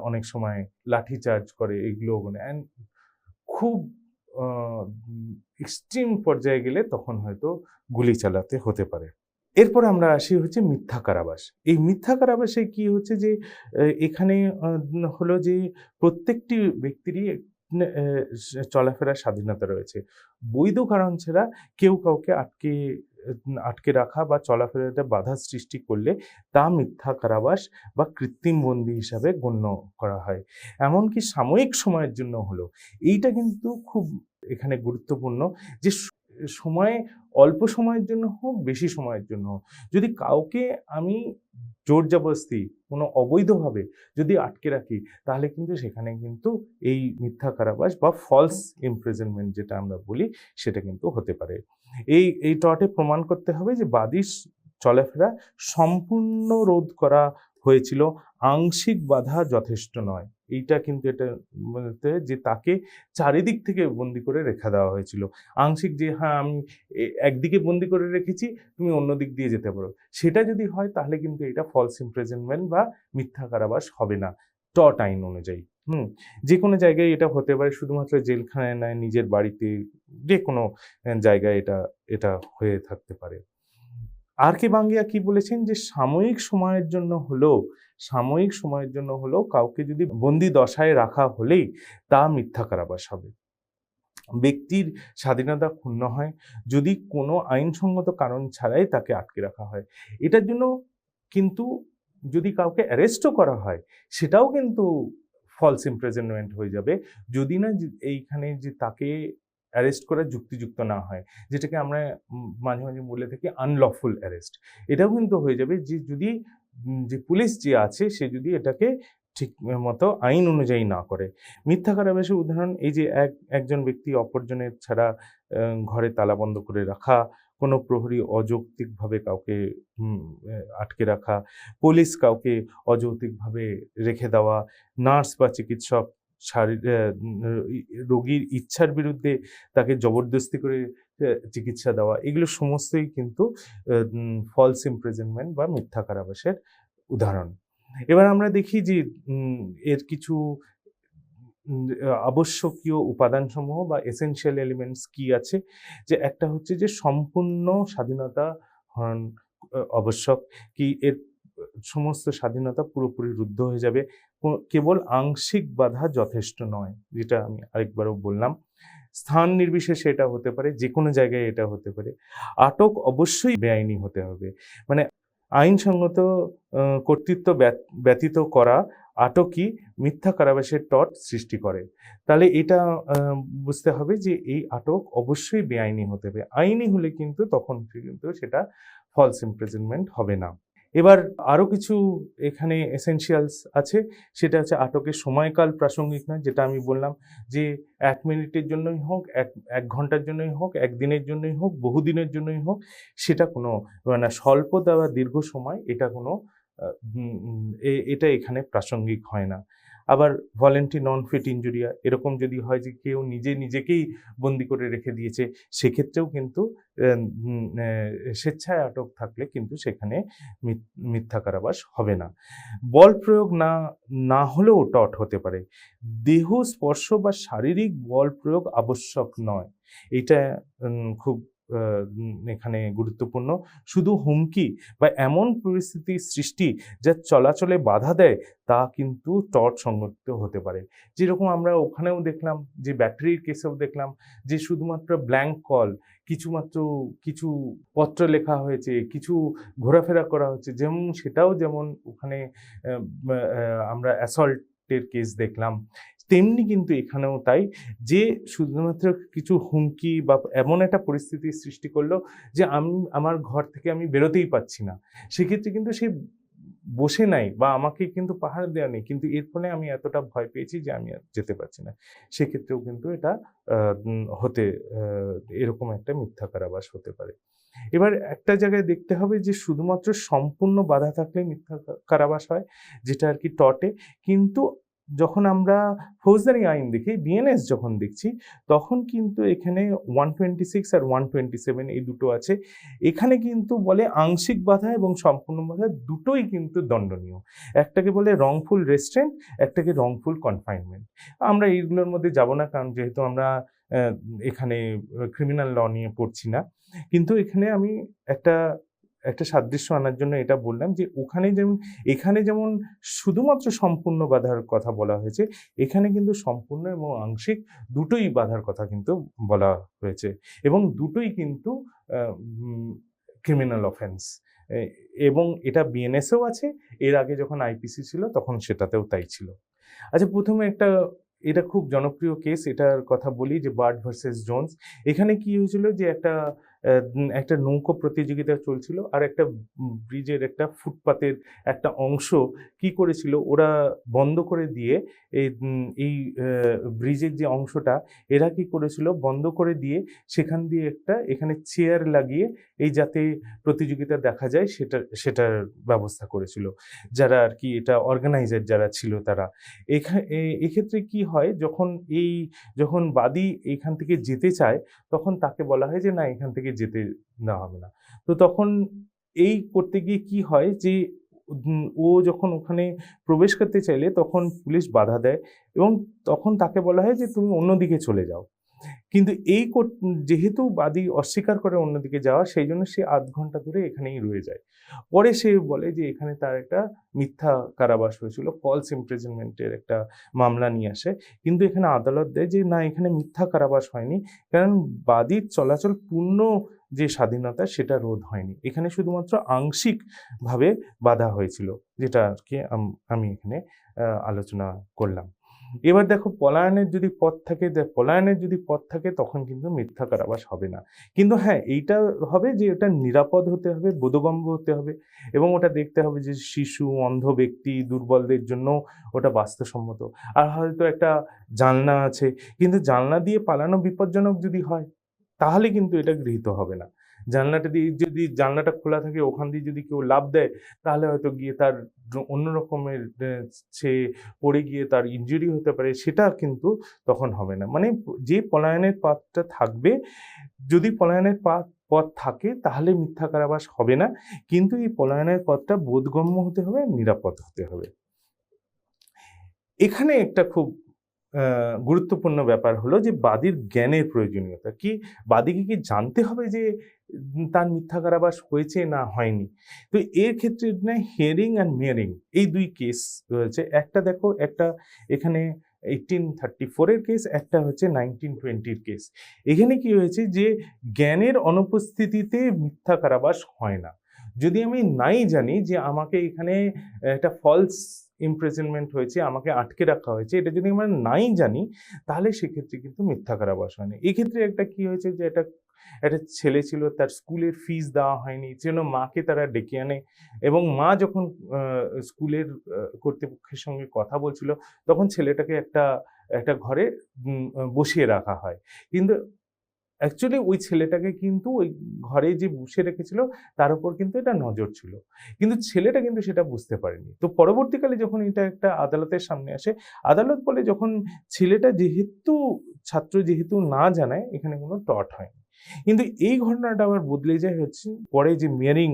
অনেক সময় লাঠি চার্জ করে, এগুলো মানে খুব এক্সট্রিম পর্যায়ে গেলে তখন হয়তো গুলি চালাতে হতে পারে। এরপর আমরা আসি হচ্ছে মিথ্যা কারাবাস। এই মিথ্যা কারাবাসে কি হচ্ছে, যে এখানে হলো যে প্রত্যেকটি ব্যক্তিরই চলাফেরার স্বাধীনতা রয়েছে। বৈধ কারণ ছাড়া কেউ কাউকে আটকে রাখা বা চলাফেরাতে বাধা সৃষ্টি করলে তা মিথ্যা কারাবাস বা কৃত্রিম বন্দী হিসাবে গণ্য করা হয়। এমনকি সাময়িক সময়ের জন্য হলো। এইটা কিন্তু খুব এখানে গুরুত্বপূর্ণ যে সময় অল্প সময়ের জন্য হোক, বেশি সময়ের জন্য হোক, যদি কাউকে আমি জোর জবরদস্তি কোনো অবৈধভাবে যদি আটকে রাখি, তাহলে কিন্তু সেখানে কিন্তু এই মিথ্যা কারাবাস বা ফলস ইমপ্রিজনমেন্ট যেটা আমরা বলি, সেটা কিন্তু হতে পারে। এই টটে প্রমাণ করতে হবে যে বাদীর চলাফেরা সম্পূর্ণ রোধ করা হয়েছিল, আংশিক বাধা যথেষ্ট নয়। এইটা কিন্তু এটা বলতে যে তাকে চারিদিক থেকে বন্দি করে রেখে দেওয়া হয়েছিল। আংশিক যে হ্যাঁ আমি একদিকে বন্দি করে রেখেছি, তুমি অন্য দিক দিয়ে যেতে পারো, সেটা যদি হয় তাহলে কিন্তু এটা ফলস ইমপ্রিজনমেন্ট বা মিথ্যা কারাবাস হবে না টট আইন অনুযায়ী। যে কোনো জায়গায় এটা হতে পারে, শুধুমাত্র জেলখানায় নয়, নিজের বাড়িতে, যে কোনো জায়গায় এটা হয়ে থাকতে পারে। আর কে বাঙ্গিয়া কি বলেছেন যে সাময়িক সময়ের জন্য হলেও কাউকে যদি বন্দি দশায় রাখা হলেই তা মিথ্যা কারাবাস হবে। ব্যক্তির স্বাধীনতা ক্ষুণ্ণ হয় যদি কোনো আইনসঙ্গত কারণ ছাড়াই তাকে আটকে রাখা হয়। এটার জন্য কিন্তু যদি কাউকে অ্যারেস্টও করা হয়, সেটাও কিন্তু ফলস ইমপ্রিজনমেন্ট হয়ে যাবে, যদি না এইখানে যে তাকে অ্যারেস্ট করা যুক্তিযুক্ত না হয়, যেটাকে আমরা মাঝে মাঝে বলে থাকি আনলফুল অ্যারেস্ট। এটাও কিন্তু হয়ে যাবে যে যদি যে পুলিশ যে আছে সে যদি এটাকে ঠিক মতো আইন অনুযায়ী না করে। মিথ্যা কারাবাসের উদাহরণ এই যে একজন ব্যক্তি অপরজনের ছাড়া ঘরে তালাবন্ধ করে রাখা, কোনো প্রহরী অযৌক্তিকভাবে কাউকে আটকে রাখা, পুলিশ কাউকে অযৌক্তিকভাবে রেখে দেওয়া, নার্স বা চিকিৎসক রোগীর ইচ্ছার বিরুদ্ধে তাকে জবরদস্তি করে চিকিৎসা দেওয়া, এগুলো সমস্তই কিন্তু ফলস ইমপ্রিজনমেন্ট বা মিথ্যা কারাবাসের উদাহরণ। এবার আমরা দেখি যে এর কিছু আবশ্যকীয় উপাদানসমূহ বা এসেনশিয়াল এলিমেন্টস কি আছে। যে একটা হচ্ছে যে সম্পূর্ণ স্বাধীনতা হরণ আবশ্যক, কি এর সমস্ত স্বাধীনতা পুরোপুরি রুদ্ধ হয়ে যাবে, কেবল আংশিক বাধা যথেষ্ট নয়, যেটা আমি আরেকবারও বললাম। স্থান নির্বিশেষে এটা হতে পারে, যে কোনো জায়গায় এটা হতে পারে। আটক অবশ্যই বেআইনি হতে হবে, মানে আইনসঙ্গত কর্তৃত্ব ব্যতীত করা আটকই মিথ্যা কারাবাসের টট সৃষ্টি করে। তাহলে এটা বুঝতে হবে যে এই আটক অবশ্যই বেআইনি হতে হবে। আইনি হলে কিন্তু তখন কিন্তু সেটা ফলস ইমপ্রিজনমেন্ট হবে না। এবার আরও কিছু এখানে এসেনশিয়ালস আছে, সেটা হচ্ছে আটকের সময়কাল প্রাসঙ্গিক নয়, যেটা আমি বললাম যে 1 মিনিটের জন্যই হোক, এক ঘন্টার জন্যই হোক, একদিনের জন্যই হোক, বহুদিনের জন্যই হোক, সেটা কোনো মানে স্বল্প বা দীর্ঘ সময়, এটা কোনো এটা এখানে প্রাসঙ্গিক হয় না। আবার ভলেন্টারি নন ফিট ইনজুরিয়া, এরকম যদি হয় যে কেউ নিজেকেই বন্দি করে রেখে দিয়েছে, সেক্ষেত্রেও কিন্তু স্বেচ্ছায় আটক থাকলে কিন্তু সেখানে মিথ্যা কারাবাস হবে না। বল প্রয়োগ না হলেও টট হতে পারে। দেহ স্পর্শ বা শারীরিক বল প্রয়োগ আবশ্যক নয়, এটা খুব এখানে গুরুত্বপূর্ণ। শুধু হুমকি বা এমন পরিস্থিতির সৃষ্টি যা চলাচলে বাধা দেয়, তা কিন্তু টট সংগঠিত হতে পারে। যেরকম আমরা ওখানেও দেখলাম, যে ব্যাটারির কেসেও দেখলাম যে শুধুমাত্র ব্ল্যাঙ্ক কল, কিছু পত্র লেখা হয়েছে, কিছু ঘোরাফেরা করা হচ্ছে, যেমন ওখানে আমরা অ্যাসল্টের কেস দেখলাম, তেমনি কিন্তু এখানেও তাই, যে শুধুমাত্র কিছু হুমকি বা এমন একটা পরিস্থিতির সৃষ্টি করলো যে আমার ঘর থেকে আমি বেরোতেই পারছি না, সেক্ষেত্রে কিন্তু সে বসে নাই বা আমাকে কিন্তু পাহাড় দেওয়া নেই, কিন্তু এর ফলে আমি এতটা ভয় পেয়েছি যে আমি আর যেতে পারছি না, সেক্ষেত্রেও কিন্তু এটা এরকম একটা মিথ্যা কারাবাস হতে পারে। এবার একটা জায়গায় দেখতে হবে যে শুধুমাত্র সম্পূর্ণ বাধা থাকলে মিথ্যা কারাবাস হয়, যেটা আর কি টটে, কিন্তু যখন আমরা ফৌজদারি আইন দেখি, বিএনএস যখন দেখছি, তখন কিন্তু এখানে 126 আর 127 এই দুটো আছে। এখানে কিন্তু বলে আংশিক বাধা এবং সম্পূর্ণ বাধা দুটোই কিন্তু দণ্ডনীয়। একটাকে বলে রংফুল রেস্ট্রেন্ট, একটাকে রংফুল কনফাইনমেন্ট। আমরা এইগুলোর মধ্যে যাব না, কারণ যেহেতু আমরা এখানে ক্রিমিনাল ল নিয়ে পড়ছি না, কিন্তু এখানে আমি একটা একটা সাদৃশ্য আনার জন্য এটা বললাম যে এখানে যেমন শুধুমাত্র সম্পূর্ণ বাধার কথা বলা হয়েছে, এখানে কিন্তু সম্পূর্ণ এবং আংশিক দুটোই বাধার কথা কিন্তু বলা হয়েছে, এবং দুটোই কিন্তু ক্রিমিনাল অফেন্স, এবং এটা বিএনএসেও আছে, এর আগে যখন আইপিসি ছিল তখন সেটাতেও তাই ছিল। আচ্ছা, প্রথমে এটা খুব জনপ্রিয় কেস, এটার কথা বলি, যে বার্ড ভার্সেস জোন্স। এখানে কি হয়েছিল যে একটা নৌকো প্রতিযোগিতা চলছিল, আর একটা ব্রিজের একটা ফুটপাতের একটা অংশ কি করেছিল ওরা বন্ধ করে দিয়ে, এই ব্রিজের যে অংশটা এরা কি করেছিল বন্ধ করে দিয়ে সেখান দিয়ে এখানে চেয়ার লাগিয়ে এই যাতে প্রতিযোগিতা দেখা যায় সেটার ব্যবস্থা করেছিল, যারা আর কি এটা অর্গানাইজার যারা ছিল তারা। এক্ষেত্রে কি হয়, যখন বাদী এখান থেকে যেতে চায় তখন তাকে বলা হয় যে না, এখান থেকে যেতে দেওয়া হবে না। তো তখন এই করতে গিয়ে কি হয় যে ও যখন ওখানে প্রবেশ করতে চাইলে তখন পুলিশ বাধা দেয়, এবং তখন তাকে বলা হয় যে তুমি অন্যদিকে চলে যাও। কিন্তু যেহেতু বাদী অস্বীকার করে অন্যদিকে যাওয়া, সেই জন্য সে আধ ঘন্টা ধরে এখানেই রয়ে যায়। পরে সে বলে যে এখানে তার একটা মিথ্যা কারাবাস হয়েছিল, ফলস ইমপ্রিজনমেন্টের একটা মামলা নিয়ে আসে। কিন্তু এখানে আদালত দেয় যে না, এখানে মিথ্যা কারাবাস হয়নি, কারণ বাদীর চলাচল পূর্ণ যে স্বাধীনতা সেটা রোধ হয়নি, এখানে শুধুমাত্র আংশিকভাবে বাধা হয়েছিল, যেটা আর কি আমি এখানে আলোচনা করলাম। এবার দেখো, পলায়নের যদি পথ থাকে তখন কিন্তু মিথ্যা কারাবাস হবে না। কিন্তু হ্যাঁ, এইটা হবে যে ওটা নিরাপদ হতে হবে, বোধগম্য হতে হবে, এবং ওটা দেখতে হবে যে শিশু, অন্ধ ব্যক্তি, দুর্বলদের জন্য ওটা বাস্তবসম্মত। আর হয়তো একটা জানলা আছে, কিন্তু জানলা দিয়ে পালানো বিপজ্জনক যদি হয় তাহলে কিন্তু এটা গৃহীত হবে না। যদি জানলাটা খোলা থাকে, ওখান দিয়ে যদি কেউ লাফ দেয় তাহলে হয়তো গিয়ে তার অন্য রকমের সে পড়ে গিয়ে তার ইনজুরি হতে পারে, সেটা কিন্তু তখন হবে না। মানে যে পলায়নের পথটা থাকবে, যদি পলায়নের পথ থাকে তাহলে মিথ্যা কারাবাস হবে না, কিন্তু এই পলায়নের পথটা বোধগম্য হতে হবে, নিরাপদ হতে হবে। এখানে একটা খুব গুরুত্বপূর্ণ ব্যাপার হলো যে বাদীর জ্ঞানের প্রয়োজনীয়তা কি, বাদীকে কি জানতে হবে যে তার মিথ্যা কারাবাস হয়েছে না হয়নি। তো এর ক্ষেত্রে হিয়ারিং অ্যান্ড মিয়ারিং এই দুই কেস রয়েছে। একটা এখানে 1834-এর কেস, একটা হচ্ছে 1920-র কেস। এখানে কি হয়েছে যে জ্ঞানের অনুপস্থিতিতে মিথ্যা কারাবাস হয় না। যদি আমি নাই জানি যে আমাকে এখানে একটা ফলস ইমপ্রিজনমেন্ট হয়েছে, আমাকে আটকে রাখা হয়েছে, এটা যদি আমরা নাই জানি তাহলে সেক্ষেত্রে কিন্তু মিথ্যা কারাবাস হয় না। এক্ষেত্রে কি হয়েছে যে একটা ছেলে ছিল, তার স্কুলের ফিস দেওয়া হয়নি, জন্য মাকে তারা ডেকে আনে, এবং মা যখন স্কুলের কর্তৃপক্ষের সঙ্গে কথা বলছিল তখন ছেলেটাকে একটা ঘরে বসিয়ে রাখা হয়। কিন্তু অ্যাকচুয়ালি ওই ছেলেটাকে কিন্তু ওই ঘরে যে বসে রেখেছিল তার উপর কিন্তু এটা নজর ছিল, কিন্তু ছেলেটা কিন্তু সেটা বুঝতে পারেনি। তো পরবর্তীকালে যখন এটা একটা আদালতের সামনে আসে, আদালত বলে যখন ছাত্র যেহেতু না জানায়, এখানে কোনো টর্ট হয়নি। কিন্তু এই ঘটনাটা আবার বদলে যায় হচ্ছে পরে যে মিয়ারিং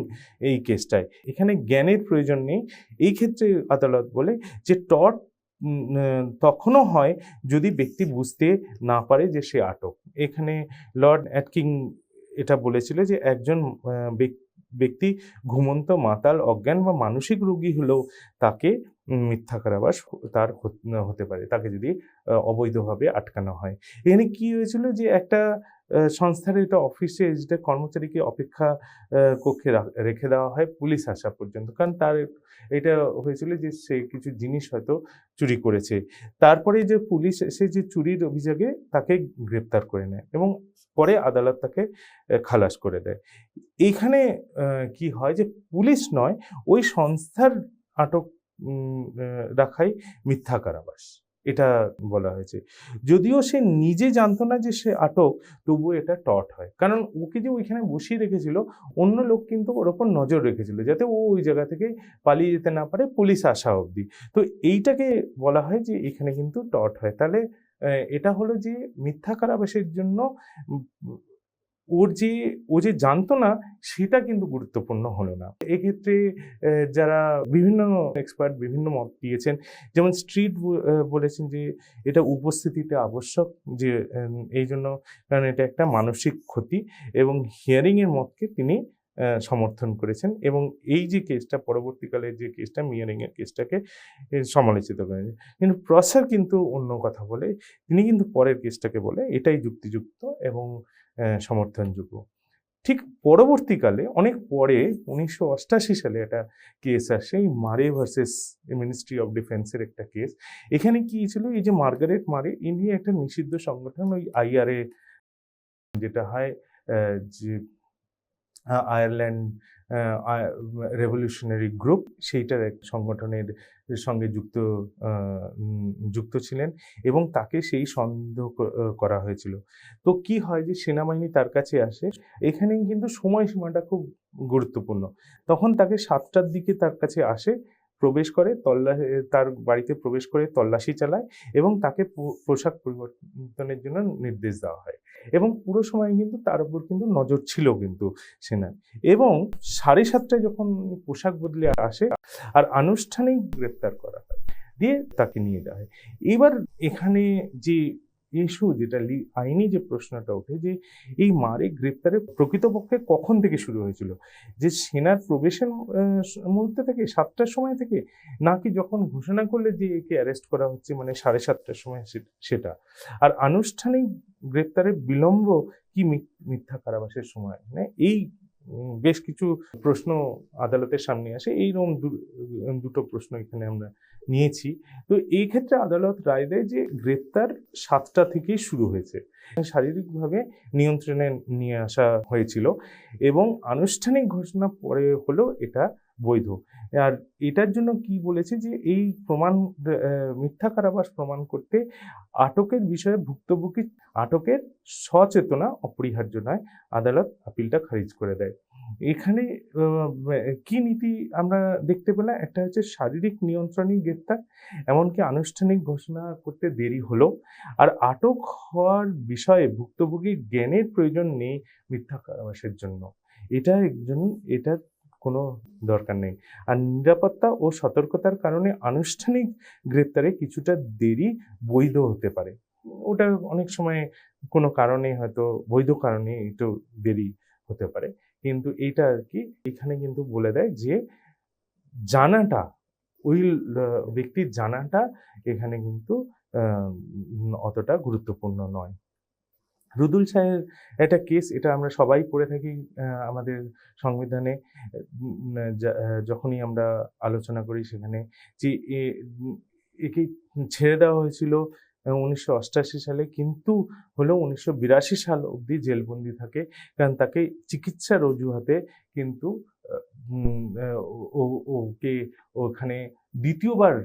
এই কেসটায়, এখানে জ্ঞানের প্রয়োজন নেই। এই ক্ষেত্রে আদালত বলে যে টর্ট তখনও হয় যদি ব্যক্তি বুঝতে না পারে যে সে আটক। এখানে লর্ড অ্যাটকিং এটা বলেছিল যে একজন ব্যক্তি ঘুমন্ত, মাতাল, অজ্ঞান বা মানসিক রোগী হলেও তাকে মিথ্যা কারাবাস তার হতে পারে, তাকে যদি অবৈধভাবে আটকানো হয়। এখানে কি হয়েছিল যে একটা সংস্থার এটা অফিসে যেটা কর্মচারীকে অপেক্ষা কক্ষে রেখে দেওয়া হয় পুলিশ আসা পর্যন্ত, কারণ তার এটা হয়েছিল যে সে কিছু জিনিস হয়তো চুরি করেছে। তারপরে যে পুলিশ এসে যে চুরির অভিযোগে তাকে গ্রেপ্তার করে নেয় এবং পরে আদালত তাকে খালাস করে দেয়। এইখানে কি হয় যে পুলিশ নয়, ওই সংস্থার আটক রাখাই মিথ্যা কারাবাস, এটা বলা হয়েছে। যদিও সে নিজে জানতো না যে সে আটক, তবুও এটা টর্ট হয়, কারণ ওকে যে ওইখানে বসিয়ে রেখেছিল, অন্য লোক কিন্তু ওর ওপর নজর রেখেছিল যাতে ও ওই জায়গা থেকে পালিয়ে যেতে না পারে পুলিশ আসা অবধি। তো এইটাকে বলা হয় যে এখানে কিন্তু টর্ট হয়। তাহলে এটা হলো যে মিথ্যা কারাবাসের জন্য ও যে জানতো না সেটা কিন্তু গুরুত্বপূর্ণ হলো না। এক্ষেত্রে যারা বিভিন্ন এক্সপার্ট বিভিন্ন মত দিয়েছেন, যেমন স্ট্রিট বলেছেন যে এটা উপস্থিতিতে আবশ্যক, যে এই জন্য, কারণ এটা একটা মানসিক ক্ষতি, এবং হিয়ারিং এর মতকে তিনি সমর্থন করেছেন এবং এই যে কেসটা পরবর্তীকালে যে কেসটা মিয়ারিংয়ের কেসটাকে সমালোচিত করেন। কিন্তু প্রসার কিন্তু অন্য কথা বলে, তিনি কিন্তু পরের কেসটাকে বলে এটাই যুক্তিযুক্ত এবং সমর্থনযোগ্য। ঠিক পরবর্তীকালে অনেক পরে 1988 সালে একটা কেস আসে, এই মারে ভার্সেস মিনিস্ট্রি অফ ডিফেন্সের একটা কেস। এখানে কি ছিল, এই যে মার্গারেট মারে ইনি একটা নিষিদ্ধ সংগঠন, ওই আইআরএ যেটা হয় যে আয়ারল্যান্ড রেভলিউশনারি গ্রুপ, সেইটার এক সংগঠনের সঙ্গে যুক্ত ছিলেন এবং তাকে সেই সন্দেহ করা হয়েছিল। তো কি হয় যে সেনাবাহিনী তার কাছে আসে, এখানে কিন্তু সময়সীমাটা খুব গুরুত্বপূর্ণ। তখন তাকে 7টার দিকে তার কাছে আসে, প্রবেশ করে তার বাড়িতে প্রবেশ করে তল্লাশি চালায় এবং তাকে পোশাক পরিবর্তনের জন্য নির্দেশ দেওয়া হয় এবং পুরো সময় কিন্তু তার উপর কিন্তু নজর ছিল কিন্তু সেনার। এবং 7:30টায় যখন পোশাক বদলে আসে আর আনুষ্ঠানিক গ্রেপ্তার করা হয়, দিয়ে তাকে নিয়ে যাওয়া হয়। এবার এখানে যে ইস্যু যেটা আইনি যে প্রশ্নটা ওঠে যে এই মারে গ্রেপ্তারের প্রকৃতপক্ষে কখন থেকে শুরু হয়েছিল, যে সেনার প্রবেশের মুহূর্ত থেকে 7টার সময় থেকে, নাকি যখন ঘোষণা করলে যে একে অ্যারেস্ট করা হচ্ছে মানে 7:30টার সময় সেটা, আর আনুষ্ঠানিক গ্রেপ্তারের বিলম্ব কি মিথ্যা কারাবাসের সময়, মানে এই বেশ কিছু প্রশ্ন আদালতের সামনে আসে। এইরকম দুটো প্রশ্ন এখানে আমরা নিয়েছি। তো এই ক্ষেত্রে আদালত রায় দেয় যে গ্রেপ্তার 7টা থেকেই শুরু হয়েছে, শারীরিকভাবে নিয়ন্ত্রণে নিয়ে আসা হয়েছিল এবং আনুষ্ঠানিক ঘোষণা পরে হলো এটা বৈধ। আর এটার জন্য কি বলেছে যে এই প্রমাণ মিথ্যা কারাবাস প্রমাণ করতে আটকের বিষয়ে ভুক্তভোগী আটকের সচেতনা অপরিহার্য নয়, আদালত আপিলটা খারিজ করে দেয়। এখানে কি নীতি আমরা দেখতে পেলাম, একটা হচ্ছে শারীরিক নিয়ন্ত্রণই গ্রেপ্তার, এমনকি আনুষ্ঠানিক ঘোষণা করতে দেরি হলো, আর আটক হওয়ার বিষয়ে ভুক্তভোগীর জ্ঞানের প্রয়োজন নেই মিথ্যা কারাবাসের জন্য, এটার কোনো দরকার নেই। আর নিরাপত্তা ও সতর্কতার কারণে আনুষ্ঠানিক গ্রেপ্তারে কিছুটা দেরি বৈধ হতে পারে, ওটা অনেক সময় কোনো কারণে হয়তো বৈধ কারণে একটু দেরি হতে পারে, কিন্তু এইটা আর কি এখানে কিন্তু বলে দেয় যে জানাটা, ওই ব্যক্তির জানাটা এখানে কিন্তু অতটা গুরুত্বপূর্ণ নয়। রুদুল শাহের একটা কেস, এটা আমরা সবাই পড়ে থাকি আমাদের সংবিধানে যখনই আমরা আলোচনা করি সেখানে, যে একে ছেড়ে দেওয়া হয়েছিল 1988 সালে, কিন্তু হলো 1982 সাল অবধি জেলবন্দি থাকে, কারণ তাকে চিকিৎসার অজুহাতে কিন্তু ওকে ওখানে দ্বিতীয়বার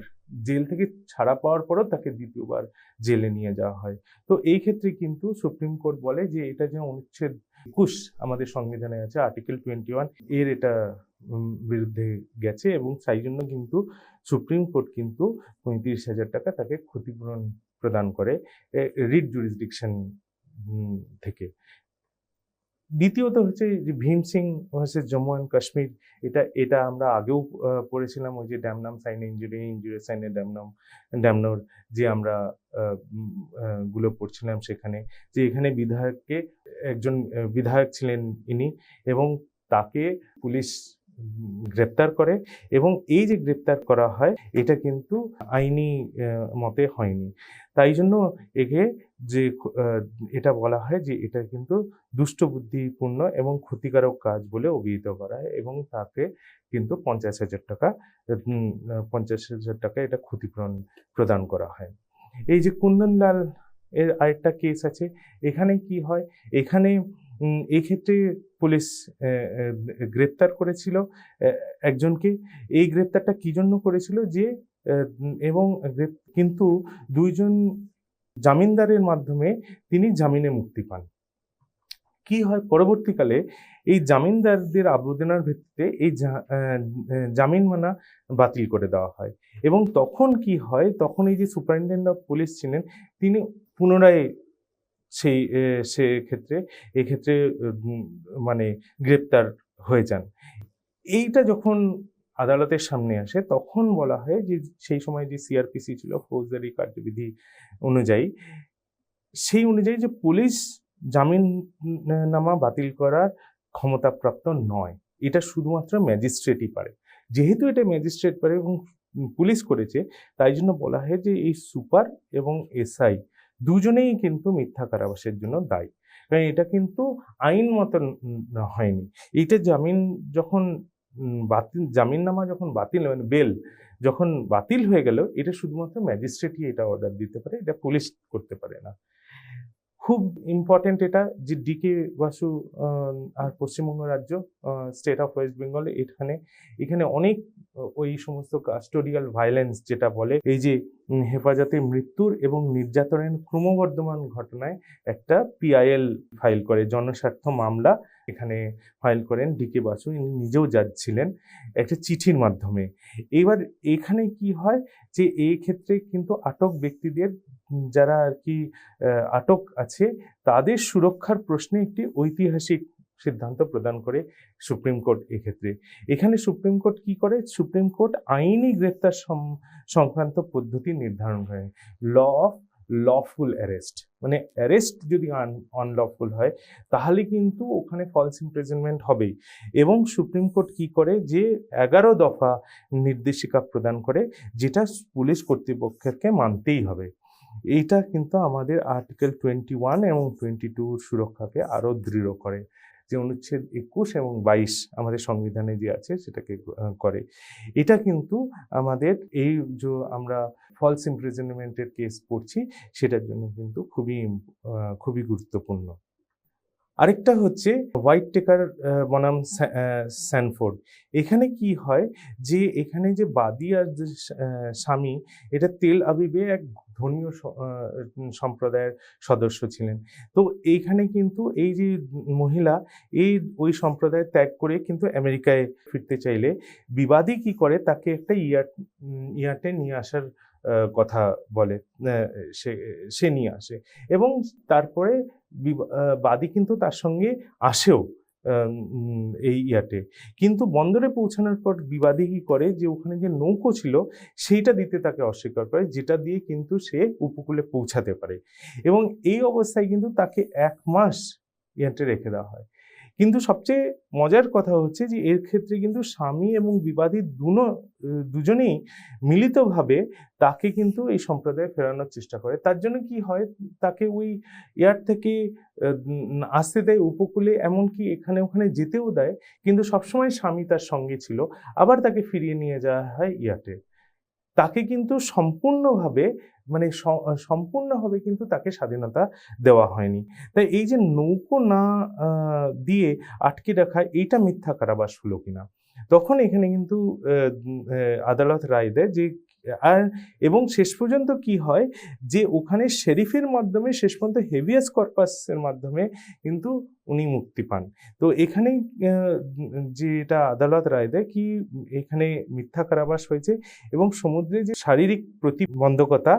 জেল থেকে ছাড়া পাওয়ার পরও তাকে দ্বিতীয়বার জেলে নিয়ে যাওয়া হয়। তো এই ক্ষেত্রে কিন্তু সুপ্রিম কোর্ট বলে যে এটা যে অনুচ্ছেদ 21 আমাদের সংবিধানে আছে, আর্টিকেল 21, এর এটা বিরুদ্ধে গেছে এবং তাই জন্য কিন্তু সুপ্রিম কোর্ট কিন্তু 35,000 টাকা তাকে ক্ষতিপূরণ প্রদান করে রিট জুরিসডিকশন থেকে। দ্বিতীয়ত হচ্ছে যে ভীম সিং ভার্সেস জম্মু অ্যান্ড কাশ্মীর, এটা আমরা আগেও পড়েছিলাম, ওই যে ড্যামনাম সাইনে ইনজুরি সাইনে ড্যামনোর যে আমরা গুলো পড়ছিলাম সেখানে, যে এখানে একজন বিধায়ক ছিলেন ইনি এবং তাকে পুলিশ গ্রেপ্তার করে এবং এই যে গ্রেপ্তার করা হয় এটা কিন্তু আইনি মতে হয়নি, তাই জন্য একে যে এটা বলা হয় যে এটা কিন্তু দুষ্টবুদ্ধিপূর্ণ এবং ক্ষতিকারক কাজ বলে অভিহিত করা হয় এবং তাকে কিন্তু 50,000 টাকা এটা ক্ষতিপূরণ প্রদান করা হয়। এই যে কুন্দনলাল এর আরেকটা কেস আছে, এখানে কি হয়, এখানে এক্ষেত্রে পুলিশ গ্রেপ্তার করেছিল একজনকে। এই গ্রেপ্তারটা কি জন্য করেছিল যে এবং কিন্তু 2জন জামিনদারের মাধ্যমে তিনি জামিনে মুক্তি পান। কি হয় পরবর্তীকালে এই জামিনদারদের আবেদনের ভিত্তিতে এই জামিননামা বাতিল করে দেওয়া হয় এবং তখন কি হয়, তখন এই যে সুপারিনটেন্ডেন্ট অফ পুলিশ ছিলেন তিনি পুনরায় এক্ষেত্রে মানে গ্রেপ্তার হয়ে যান। এইটা যখন আদালতের সামনে আসে তখন বলা হয় যে সেই সময় যে সিআরপিসি ছিল, ফৌজদারি কার্যবিধি অনুযায়ী, সেই অনুযায়ী যে পুলিশ জামিননামা বাতিল করার ক্ষমতাপ্রাপ্ত নয়, এটা শুধুমাত্র ম্যাজিস্ট্রেটই পারে। যেহেতু এটা ম্যাজিস্ট্রেট পারে এবং পুলিশ করেছে, তাই জন্য বলা হয় যে এই সুপার এবং এসআই দুজনেই কিন্তু মিথ্যা কারাবাসের জন্য দায়ী। কারণ এটা কিন্তু আইন মতন হয়নি। এইটা জামিন যখন জামিননামা যখন বাতিল, মানে বেল যখন বাতিল হয়ে গেল, এটা শুধুমাত্র ম্যাজিস্ট্রেটই এটা অর্ডার দিতে পারে, এটা পুলিশ করতে পারে না। খুব ইম্পর্টেন্ট এটা যে ডিকে বাসু আর পশ্চিমবঙ্গ রাজ্য, স্টেট অফ ওয়েস্ট বেঙ্গল, এখানে অনেক ওই সমস্ত কাস্টোডিয়াল ভায়োলেন্স যেটা বলে, এই যে হেফাজতে মৃত্যুর এবং নির্যাতনের ক্রমবর্ধমান ঘটনায় একটা পিআইএল ফাইল করে, জনস্বার্থ মামলা এখানে ফাইল করেন ডিকে বাসু। ইনি নিজেও জাজ ছিলেন একটা চিঠির মাধ্যমে। এবার এখানে কি হয় যে এই ক্ষেত্রে কিন্তু আটক ব্যক্তিদের, যারা আর কি আটক আছে, তাদের সুরক্ষার প্রশ্নে একটি ঐতিহাসিক সিদ্ধান্ত প্রদান করে সুপ্রিম কোর্ট। এক্ষেত্রে এখানে সুপ্রিম কোর্ট কি করে, সুপ্রিম কোর্ট আইনি গ্রেপ্তার সংক্রান্ত পদ্ধতি নির্ধারণ করে। ল অফ লফুল অ্যারেস্ট, মানে অ্যারেস্ট যদি আনলফুল হয় তাহলে কিন্তু ওখানে ফলস ইমপ্রিজনমেন্ট হবেই। এবং সুপ্রিম কোর্ট কি করে যে 11 দফা নির্দেশিকা প্রদান করে, যেটা পুলিশ কর্তৃপক্ষকে মানতেই হবে। এইটা কিন্তু আমাদের আর্টিকেল 21 এবং 22 সুরক্ষাকে আরো দৃঢ় করে, যে অনুচ্ছেদ 21 এবং 22 আমাদের সংবিধানে যে আছে সেটাকে করে। এটা কিন্তু আমাদের এই যে আমরা ফলস ইমপ্রিজনমেন্টের কেস পড়ছি সেটার জন্য কিন্তু খুবই গুরুত্বপূর্ণ। আরেকটা হচ্ছে হোয়াইট টেকার বনাম স্যানফোর্ড। এখানে কি হয় যে এখানে যে বাদী আর যে স্বামী, এটা তেল আবিবে এক ধর্মীয় সম্প্রদায়ের সদস্য ছিলেন। তো এইখানে কিন্তু এই যে মহিলা ওই সম্প্রদায় ত্যাগ করে কিন্তু আমেরিকায় ফিরতে চাইলে বিবাদী কি করে, তাকে একটা ইয়াটে নিয়ে আসার কথা বলে, সে নিয়ে আসে এবং তারপরে বাদী কিন্তু তার সঙ্গে আসেও এই ইয়াটে। কিন্তু বন্দরে পৌঁছানোর পর বিবাদী কি করে যে ওখানে যে নৌকো ছিল সেইটা দিতে তাকে অস্বীকার করে, যেটা দিয়ে কিন্তু সে উপকূলে পৌঁছাতে পারে। এবং এই অবস্থায় কিন্তু তাকে 1 মাস ইয়াটে রেখে দেওয়া হয়। কিন্তু সবচেয়ে মজার কথা হচ্ছে যে এর ক্ষেত্রে কিন্তু স্বামী এবং বিবাদী দুজনেই মিলিতভাবে তাকে কিন্তু এই সম্প্রদায়ে ফেরানোর চেষ্টা করে। তার জন্য কি হয়, তাকে ওই ইয়ার থেকে আসতে দেয় উপকূলে, এমনকি এখানে ওখানে যেতেও দেয়, কিন্তু সবসময় স্বামী তার সঙ্গে ছিল। আবার তাকে ফিরিয়ে নিয়ে যাওয়া হয় ইয়াটে। তাকে কিন্তু সম্পূর্ণভাবে কিন্তু তাকে স্বাধীনতা দেওয়া হয়নি। তাই এই যে নৌকো না দিয়ে আটকে রাখা, এইটা মিথ্যা কারাবাস হলো কিনা, তখন এখানে কিন্তু আদালত রায় দেয় যে এবং শেষ পর্যন্ত কি হয় যে ওখানে শেরিফের মাধ্যমে শেষ পর্যন্ত হেভিয়াস কর্পাসের মাধ্যমে কিন্তু উনি মুক্তি পান। তো এখানে যেটা আদালত রায় দেয় কি, এখানে মিথ্যা কারাবাস হয়েছে এবং সমুদ্রে যে শারীরিক প্রতিবন্ধকতা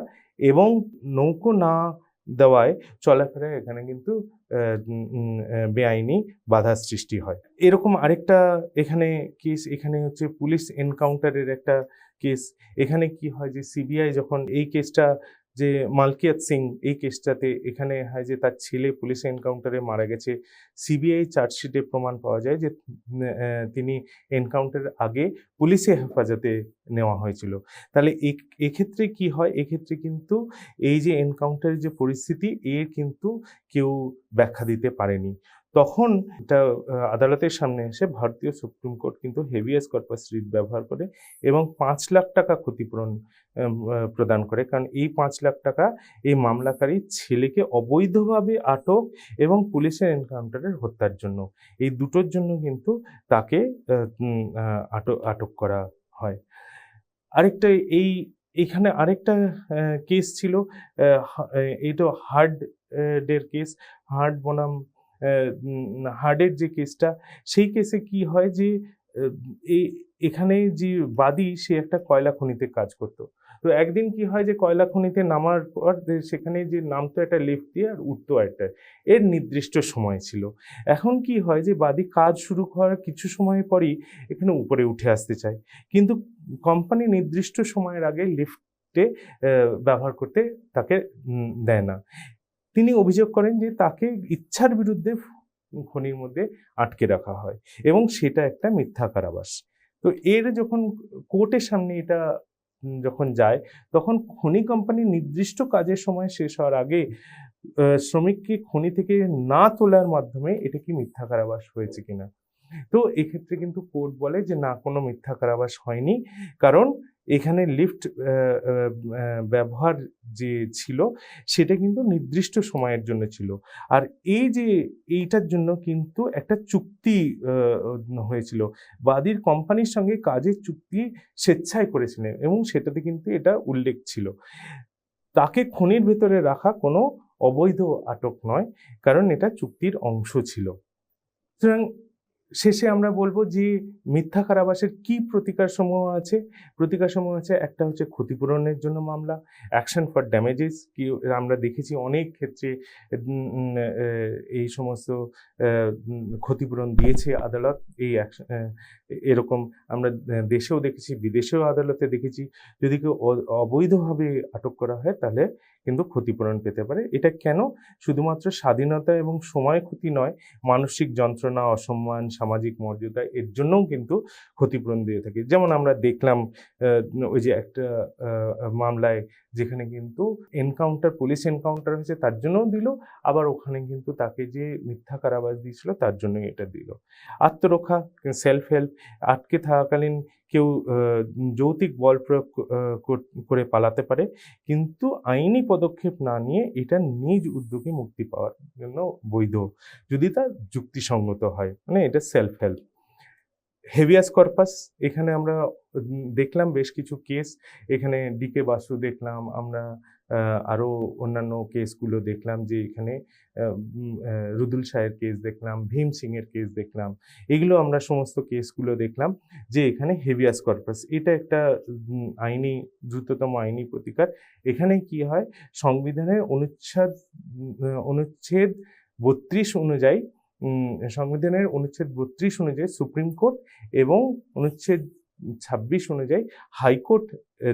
এবং নৌকো না দেওয়ায় চলাফেরায় এখানে কিন্তু বেআইনি বাধার সৃষ্টি হয়। এরকম আরেকটা এখানে কেস, এখানে হচ্ছে পুলিশ এনকাউন্টারের একটা কেস। এখানে কি হয় যে সিবিআই যখন এই কেসটা, যে মালকিয়াত সিং, এই কেসটাতে এখানে হয় যে তার ছেলে পুলিশ এনকাউন্টারে মারা গেছে। সিবিআই চার্জশিটে প্রমাণ পাওয়া যায় যে তিনি এনকাউন্টারের আগে পুলিশের হেফাজতে নেওয়া হয়েছিল। তাহলে এক্ষেত্রে কি হয়, এক্ষেত্রে কিন্তু এই যে এনকাউন্টারের যে পরিস্থিতি, এর কিন্তু কেউ ব্যাখ্যা দিতে পারেনি। তখন এটা আদালতের সামনে এসে ভারতীয় সুপ্রিম কোর্ট কিন্তু হেভিয়াস কর্পাস রিট ব্যবহার করে এবং 5 লাখ টাকা ক্ষতিপূরণ প্রদান করে। কারণ এই 5 লাখ টাকা এই মামলাকারী ছেলেকে অবৈধভাবে আটক এবং পুলিশের এনকাউন্টারের হত্যার জন্য, এই দুটোর জন্য কিন্তু তাকে আটক করা হয়। আরেকটা এইখানে আরেকটা কেস ছিল, এইটা হার্ডের কেস, হার্ড বনাম হার্ডের যে কেসটা, সেই কেসে কি হয় যে এখানে যে বাদী, সে একটা কয়লা খনিতে কাজ করতো। তো একদিন কি হয় যে কয়লা খনিতে নামার পর সেখানে যে নামতো একটা লিফট দিয়ে আর উঠতো একটা, এর নির্দিষ্ট সময় ছিল। এখন কি হয় যে বাদী কাজ শুরু করার কিছু সময় পরই এখানে উপরে উঠে আসতে চায়, কিন্তু কোম্পানি নির্দিষ্ট সময়ের আগে লিফটে ব্যবহার করতে তাকে দেয় না। তিনি অভিযোগ করেন যে তাকে ইচ্ছার বিরুদ্ধে খনির মধ্যে আটকে রাখা হয় এবং সেটা একটা মিথ্যা কারাবাস। তো এর যখন কোর্টের সামনে এটা যখন যায়, তখন খনি কোম্পানির নির্দিষ্ট কাজের সময় শেষ হওয়ার আগে শ্রমিককে খনি থেকে না তোলার মাধ্যমে এটা কি মিথ্যা কারাবাস হয়েছে কিনা। তো এক্ষেত্রে কিন্তু কোর্ট বলে যে না, কোনো মিথ্যা কারাবাস হয়নি, কারণ এখানে লিফট ব্যবহার যে ছিল সেটা কিন্তু নির্দিষ্ট সময়ের জন্য ছিল। আর এই যে এইটার জন্য কিন্তু একটা চুক্তি হয়েছিল, বাদীর কোম্পানির সঙ্গে কাজের চুক্তি স্বেচ্ছায় করেছিলেন এবং সেটাতে কিন্তু এটা উল্লেখ ছিল। তাকে খনির ভেতরে রাখা কোনো অবৈধ আটক নয়, কারণ এটা চুক্তির অংশ ছিল। সুতরাং শেষে আমরা বলবো যে মিথ্যা কারাবাসের কি প্রতিকারসমূহ আছে। প্রতিকারসমূহ আছে, একটা হচ্ছে ক্ষতিপূরণের জন্য মামলা, অ্যাকশন ফর ড্যামেজেস, কি আমরা দেখেছি অনেক ক্ষেত্রে এই সমস্ত ক্ষতিপূরণ দিয়েছে আদালত। এই এরকম আমরা দেশেও দেখেছি, বিদেশেও আদালতে দেখেছি। যদি কেউ অবৈধভাবে আটক করা হয় তাহলে কিন্তু ক্ষতিপূরণ পেতে পারে। এটা কেন? শুধুমাত্র স্বাধীনতা এবং সময় ক্ষতি নয়, মানসিক যন্ত্রণা, অসম্মান, সামাজিক মর্যাদা, এর জন্যও কিন্তু ক্ষতিপূরণ দিয়ে থাকে। যেমন আমরা দেখলাম ওই যে একটা মামলায় যেখানে কিন্তু পুলিশ এনকাউন্টার হয়েছে তার জন্যও দিল, আবার ওখানে কিন্তু তাকে যে মিথ্যা কারাবাস দিয়েছিল তার জন্যই এটা দিল। আত্মরক্ষা, সেলফ হেল্প, আটকে থাকাকালীন কেউ যৌক্তিক বল প্রয়োগ করে পালাতে পারে, কিন্তু আইনি পদক্ষেপ না নিয়ে এটা নিজ উদ্যোগে মুক্তি পাওয়ার জন্য বৈধ, যদি তা যুক্তিসঙ্গত হয়, মানে এটা সেলফ হেল্প। হেভিয়াস কর্পাস, এখানে আমরা দেখলাম বেশ কিছু কেস, এখানে ডিকে বাসু দেখলাম আমরা, আরও অন্যান্য কেসগুলো দেখলাম, যে এখানে রুদুল শাহের কেস দেখলাম, ভীম সিংয়ের কেস দেখলাম, এগুলো আমরা সমস্ত কেসগুলো দেখলাম যে এখানে হেভিয়াস কর্পাস এটা একটা দ্রুততম আইনি প্রতিকার। এখানে কি হয়, সংবিধানের অনুচ্ছেদ 32 অনুযায়ী সংবিধানের অনুচ্ছেদ 32 অনুযায়ী সুপ্রিম কোর্ট এবং অনুচ্ছেদ 26 অনুযায়ী হাইকোর্ট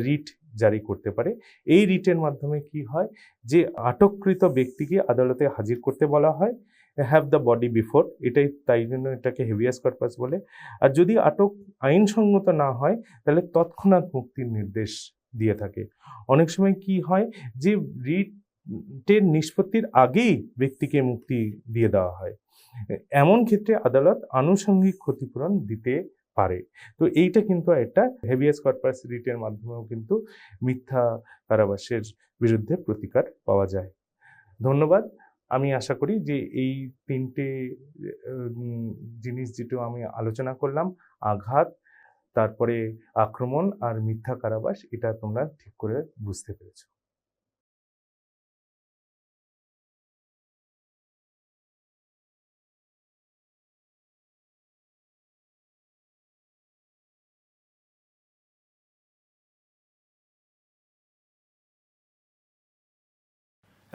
রিট জারি করতে পারে। এই রিটের মাধ্যমে কি হয়, যে আটককৃত ব্যক্তিকে আদালতে হাজির করতে বলা হয়, হ্যাভ দ্য বডি বিফোর, এটাই তাই জন্য এটাকে হেভিয়াস কর্পাস বলে। আর যদি আটক আইনসঙ্গত না হয় তাহলে তৎক্ষণাৎ মুক্তির নির্দেশ দিয়ে থাকে। অনেক সময় কি হয় যে রিটের নিষ্পত্তির আগেই ব্যক্তিকে মুক্তি দিয়ে দেওয়া হয়, এমন ক্ষেত্রে আদালত আনুষঙ্গিক ক্ষতিপূরণ দিতে পারে। তো এইটা কিন্তু একটা হেভিয়াস কর্পাস রিটের মাধ্যমেও কিন্তু মিথ্যা কারাবাসের বিরুদ্ধে প্রতিকার পাওয়া যায়। ধন্যবাদ। আমি আশা করি যে এই তিনটে জিনিস যেটা আমি আলোচনা করলাম, আঘাত, তারপরে আক্রমণ আর মিথ্যা কারাবাস, এটা তোমরা ঠিক করে বুঝতে পেরেছো।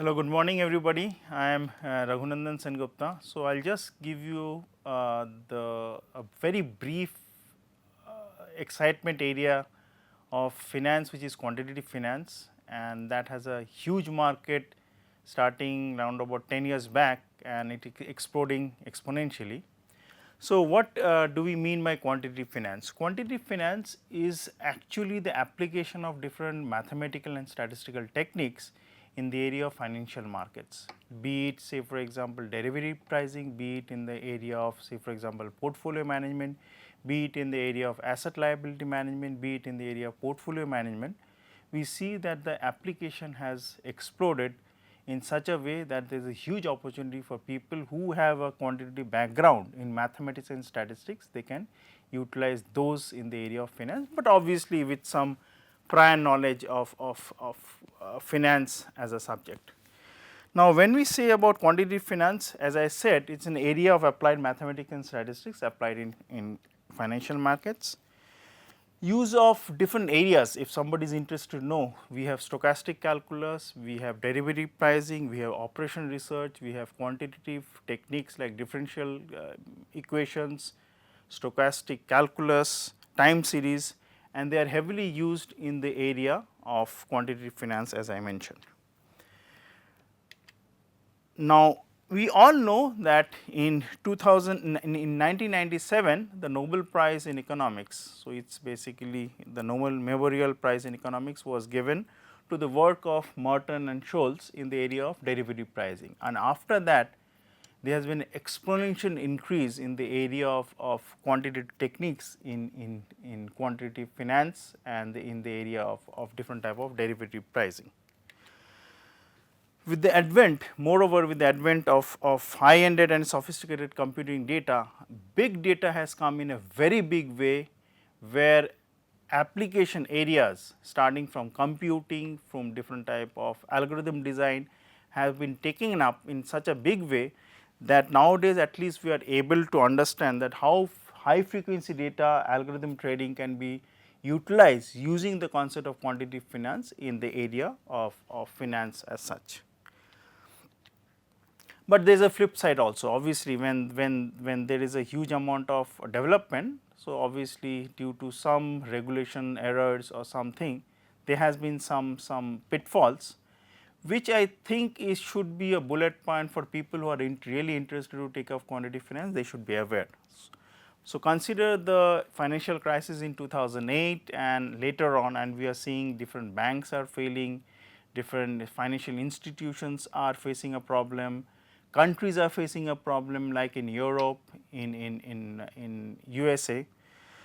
Hello, good morning everybody. I am Raghunandan Sengupta. So, I will just give you a very brief excitement area of finance, which is quantitative finance, and that has a huge market starting around about 10 years back, and it is exploding exponentially. So, what do we mean by quantitative finance? Quantitative finance is actually the application of different mathematical and statistical techniques in the area of financial markets, be it say for example derivative pricing, be it in the area of say for example portfolio management, be it in the area of asset liability management, be it in the area of portfolio management. We see that the application has exploded in such a way that there is a huge opportunity for people who have a quantitative background in mathematics and statistics. They can utilize those in the area of finance, but obviously with some prior knowledge of finance as a subject. Now, when we say about quantitative finance, as I said, it is an area of applied mathematics and statistics applied in financial markets. Use of different areas, if somebody is interested to know, we have stochastic calculus, we have derivative pricing, we have operation research, we have quantitative techniques like differential equations, stochastic calculus, time series, and they are heavily used in the area of quantitative finance as I mentioned. Now, we all know that in 1997 the Nobel Prize in Economics, so it's basically the Nobel Memorial Prize in Economics was given to the work of Merton and Scholz in the area of derivative pricing, and after that there has been exponential increase in the area of quantitative techniques in quantitative finance and in the area of different type of derivative pricing. With the advent, moreover with the advent of high-ended and sophisticated computing data, big data has come in a very big way, where application areas starting from computing, from different type of algorithm design have been taken up in such a big way that nowadays at least we are able to understand that how high frequency data algorithm trading can be utilized using the concept of quantitative finance in the area of finance as such. But there is a flip side also, obviously when there is a huge amount of development. So, obviously due to some regulation errors or something, there has been some pitfalls, which I think is should be a bullet point for people who are really interested to take up quantitative finance, they should be aware. So, consider the financial crisis in 2008 and later on, and we are seeing different banks are failing, different financial institutions are facing a problem, countries are facing a problem like in Europe, in USA.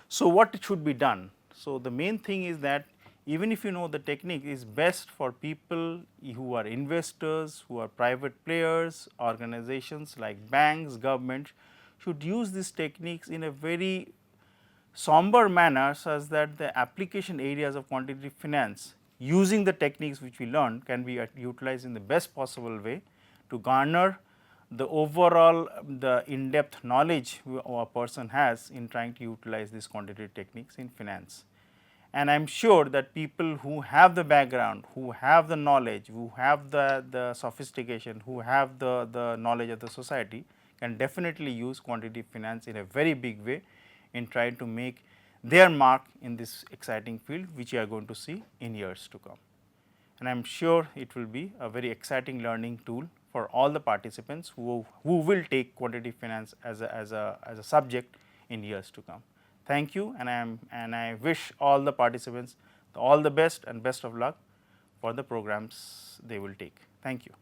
So, what should be done? So, the main thing is that even if you know the technique is best for people who are investors, who are private players, organizations like banks, governments should use these techniques in a very somber manner, such that the application areas of quantitative finance using the techniques which we learned can be utilized in the best possible way to garner the overall the in-depth knowledge a person has in trying to utilize these quantitative techniques in finance. And I am sure that people who have the background, who have the knowledge, who have the sophistication, who have the knowledge of the society can definitely use quantitative finance in a very big way in trying to make their mark in this exciting field, which you are going to see in years to come. And I am sure it will be a very exciting learning tool for all the participants who will take quantitative finance as a subject in years to come. Thank you, and I wish all the participants all the best and best of luck for the programs they will take. Thank you.